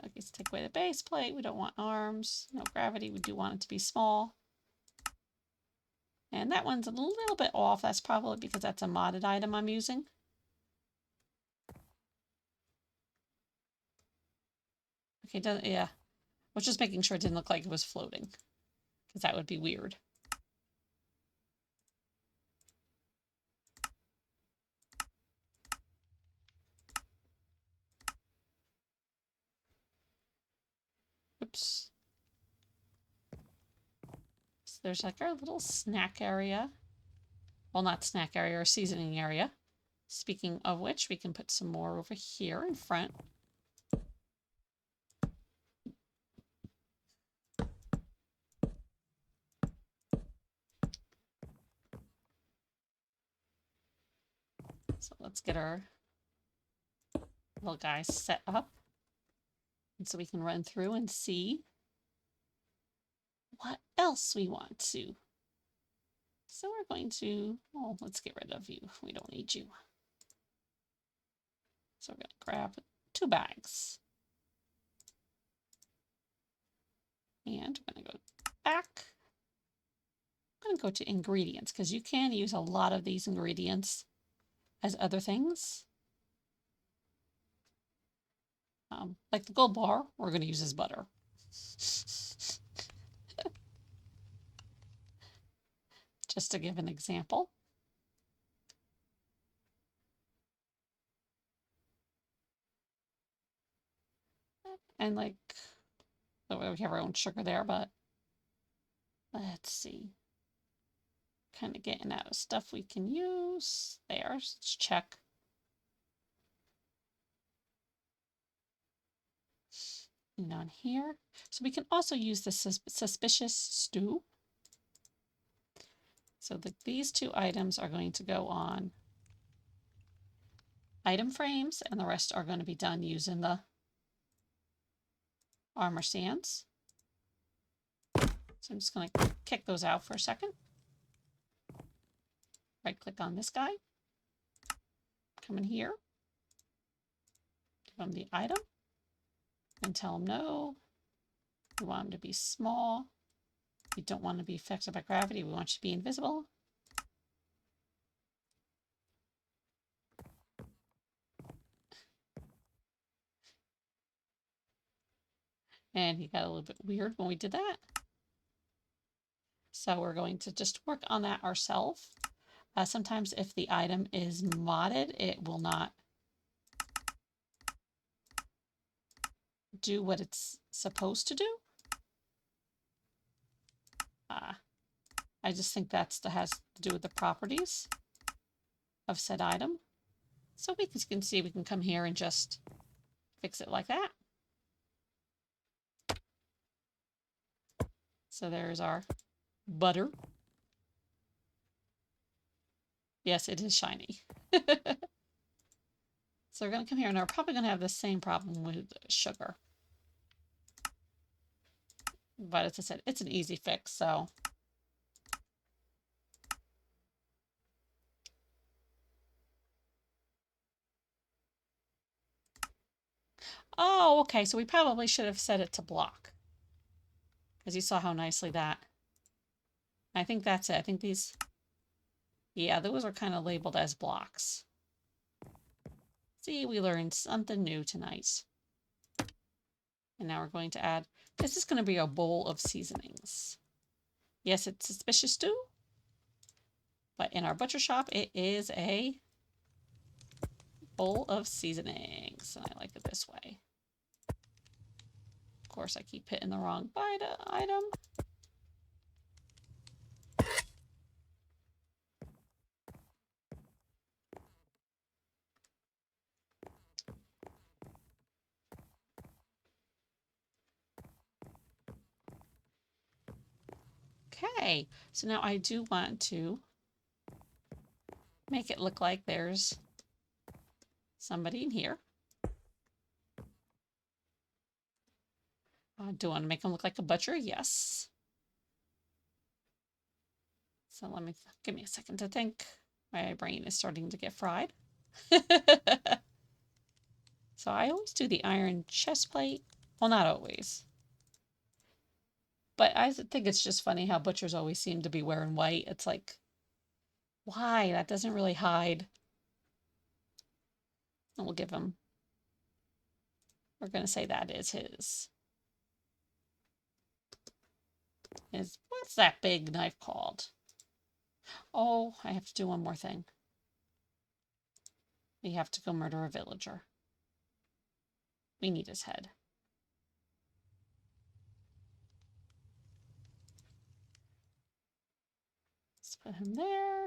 Okay, let's take away the base plate. We don't want arms. No gravity. We do want it to be small. And that one's a little bit off. That's probably because that's a modded item I'm using. Okay, yeah. I was just making sure it didn't look like it was floating, because that would be weird. Oops. So there's like our little snack area. Well, not snack area, or seasoning area. Speaking of which, we can put some more over here in front. So let's get our little guys set up. And so we can run through and see what else we want to. So we're going to, oh, let's get rid of you. We don't need you. So we're going to grab 2 bags. And we're going to go back. I'm going to go to ingredients, because you can use a lot of these ingredients as other things. Like the gold bar, we're going to use as butter. Just to give an example. And like, we have our own sugar there, but let's see. Kind of getting out of stuff we can use. There, let's check. And on here. So we can also use the suspicious stew. So these 2 items are going to go on item frames, and the rest are going to be done using the armor stands. So I'm just going to kick those out for a second. Right click on this guy. Come in here. Give him the item. And tell him no. We want him to be small. We don't want to be affected by gravity. We want you to be invisible. And he got a little bit weird when we did that. So we're going to just work on that ourselves. Sometimes if the item is modded, it will not do what it's supposed to do. I just think that's has to do with the properties of said item. So we can see, we can come here and just fix it like that. So there's our butter. Yes, it is shiny. So we're going to come here, and we're probably going to have the same problem with sugar. But as I said, it's an easy fix, so Okay, so we probably should have set it to block. Because you saw how nicely that... I think that's it. I think these... Yeah, those are kind of labeled as blocks. See, we learned something new tonight. And now we're going to add... This is going to be a bowl of seasonings. Yes, it's suspicious stew. But in our butcher shop, it is a bowl of seasonings. And I like it this way. Of course, I keep hitting the wrong item. Okay, so now I do want to make it look like there's somebody in here. Do I want to make him look like a butcher? Yes. So let me give me a second to think. My brain is starting to get fried. So I always do the iron chest plate. Well, not always. But I think it's just funny how butchers always seem to be wearing white. It's like, why? That doesn't really hide. And we'll give him, we're going to say that is his. What's that big knife called? Oh, I have to do one more thing. We have to go murder a villager. We need his head. Let's put him there.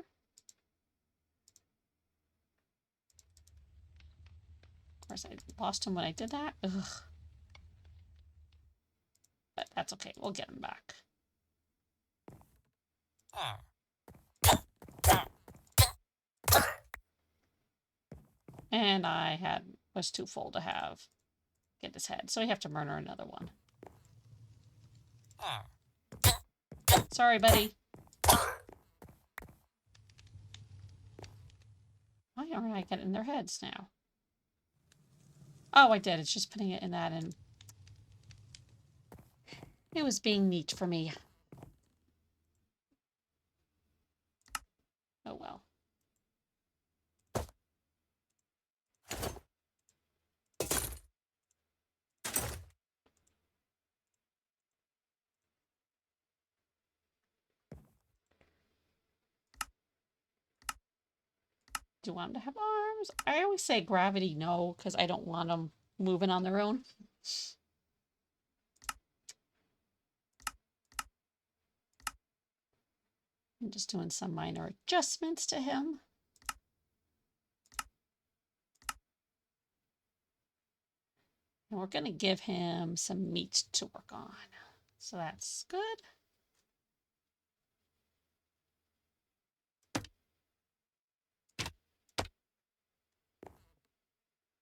Of course, I lost him when I did that. Ugh. But that's okay. We'll get him back. And I was too full to get his head. So we have to murder another one. Sorry, buddy. Why aren't I getting their heads now? Oh, I did. It's just putting it in that, and it was being neat for me. Oh well. Do you want them to have arms? I always say gravity no, because I don't want them moving on their own. I'm just doing some minor adjustments to him. And we're going to give him some meat to work on. So that's good.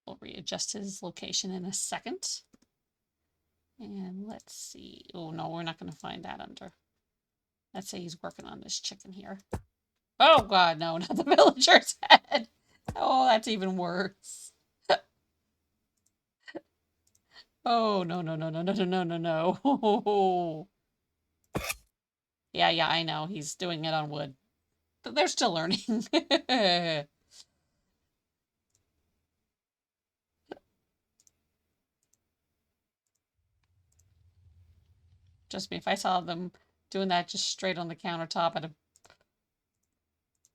We'll readjust his location in a second. And let's see. Oh, no, we're not going to find that under. Let's say he's working on this chicken here. Oh, God, no, not the villager's head. Oh, that's even worse. Oh, no, no, no, no, no, no, no, no, no. Yeah, I know. He's doing it on wood. But they're still learning. Trust me, if I saw them doing that just straight on the countertop at a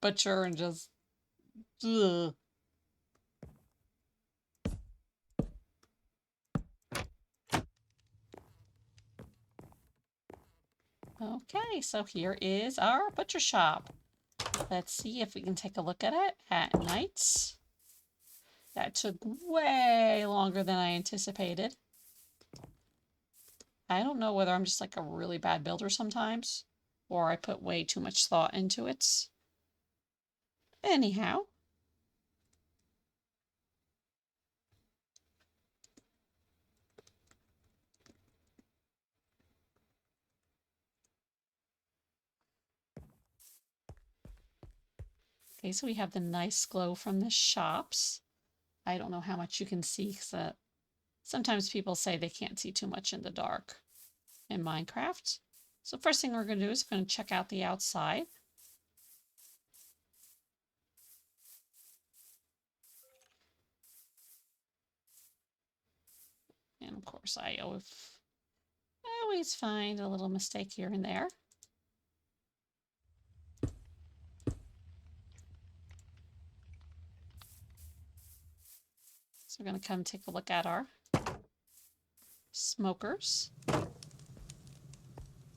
butcher and just... Ugh. Okay, so here is our butcher shop. Let's see if we can take a look at it at night. That took way longer than I anticipated. I don't know whether I'm just like a really bad builder sometimes, or I put way too much thought into it. Anyhow. Okay, so we have the nice glow from the shops. I don't know how much you can see because Sometimes people say they can't see too much in the dark in Minecraft. So first thing we're going to do is going to check out the outside. And of course, I always find a little mistake here and there. So we're going to come take a look at our smokers.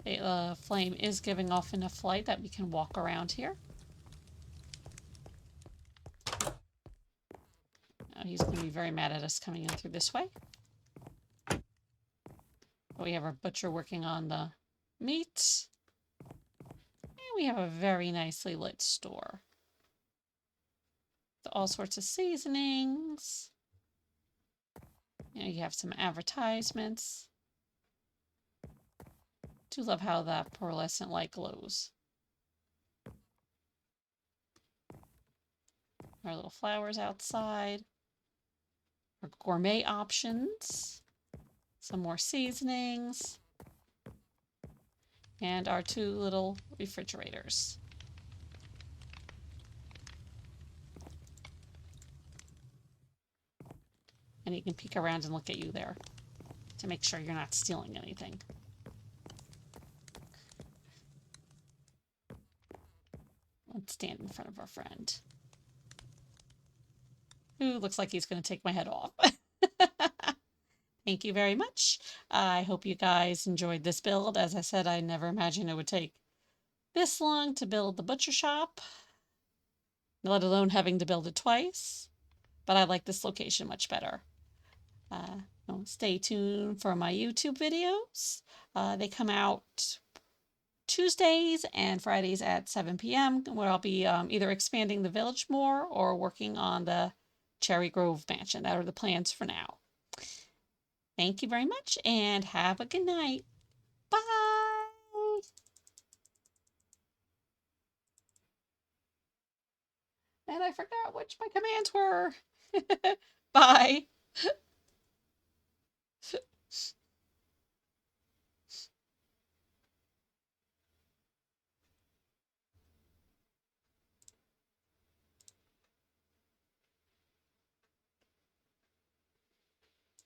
The flame is giving off enough light that we can walk around here. Now he's going to be very mad at us coming in through this way. We have our butcher working on the meat. And we have a very nicely lit store. With all sorts of seasonings. You have some advertisements. Do love how that pearlescent light glows. Our little flowers outside. Our gourmet options. Some more seasonings. And our 2 little refrigerators. And you can peek around and look at you there to make sure you're not stealing anything. Let's stand in front of our friend, who looks like he's going to take my head off. Thank you very much. I hope you guys enjoyed this build. As I said, I never imagined it would take this long to build the butcher shop, let alone having to build it twice. But I like this location much better. Stay tuned for my YouTube videos. They come out Tuesdays and Fridays at 7 p.m. where I'll be either expanding the village more or working on the Cherry Grove mansion. That are the plans for now. Thank you very much and have a good night. Bye! And I forgot which my commands were. Bye.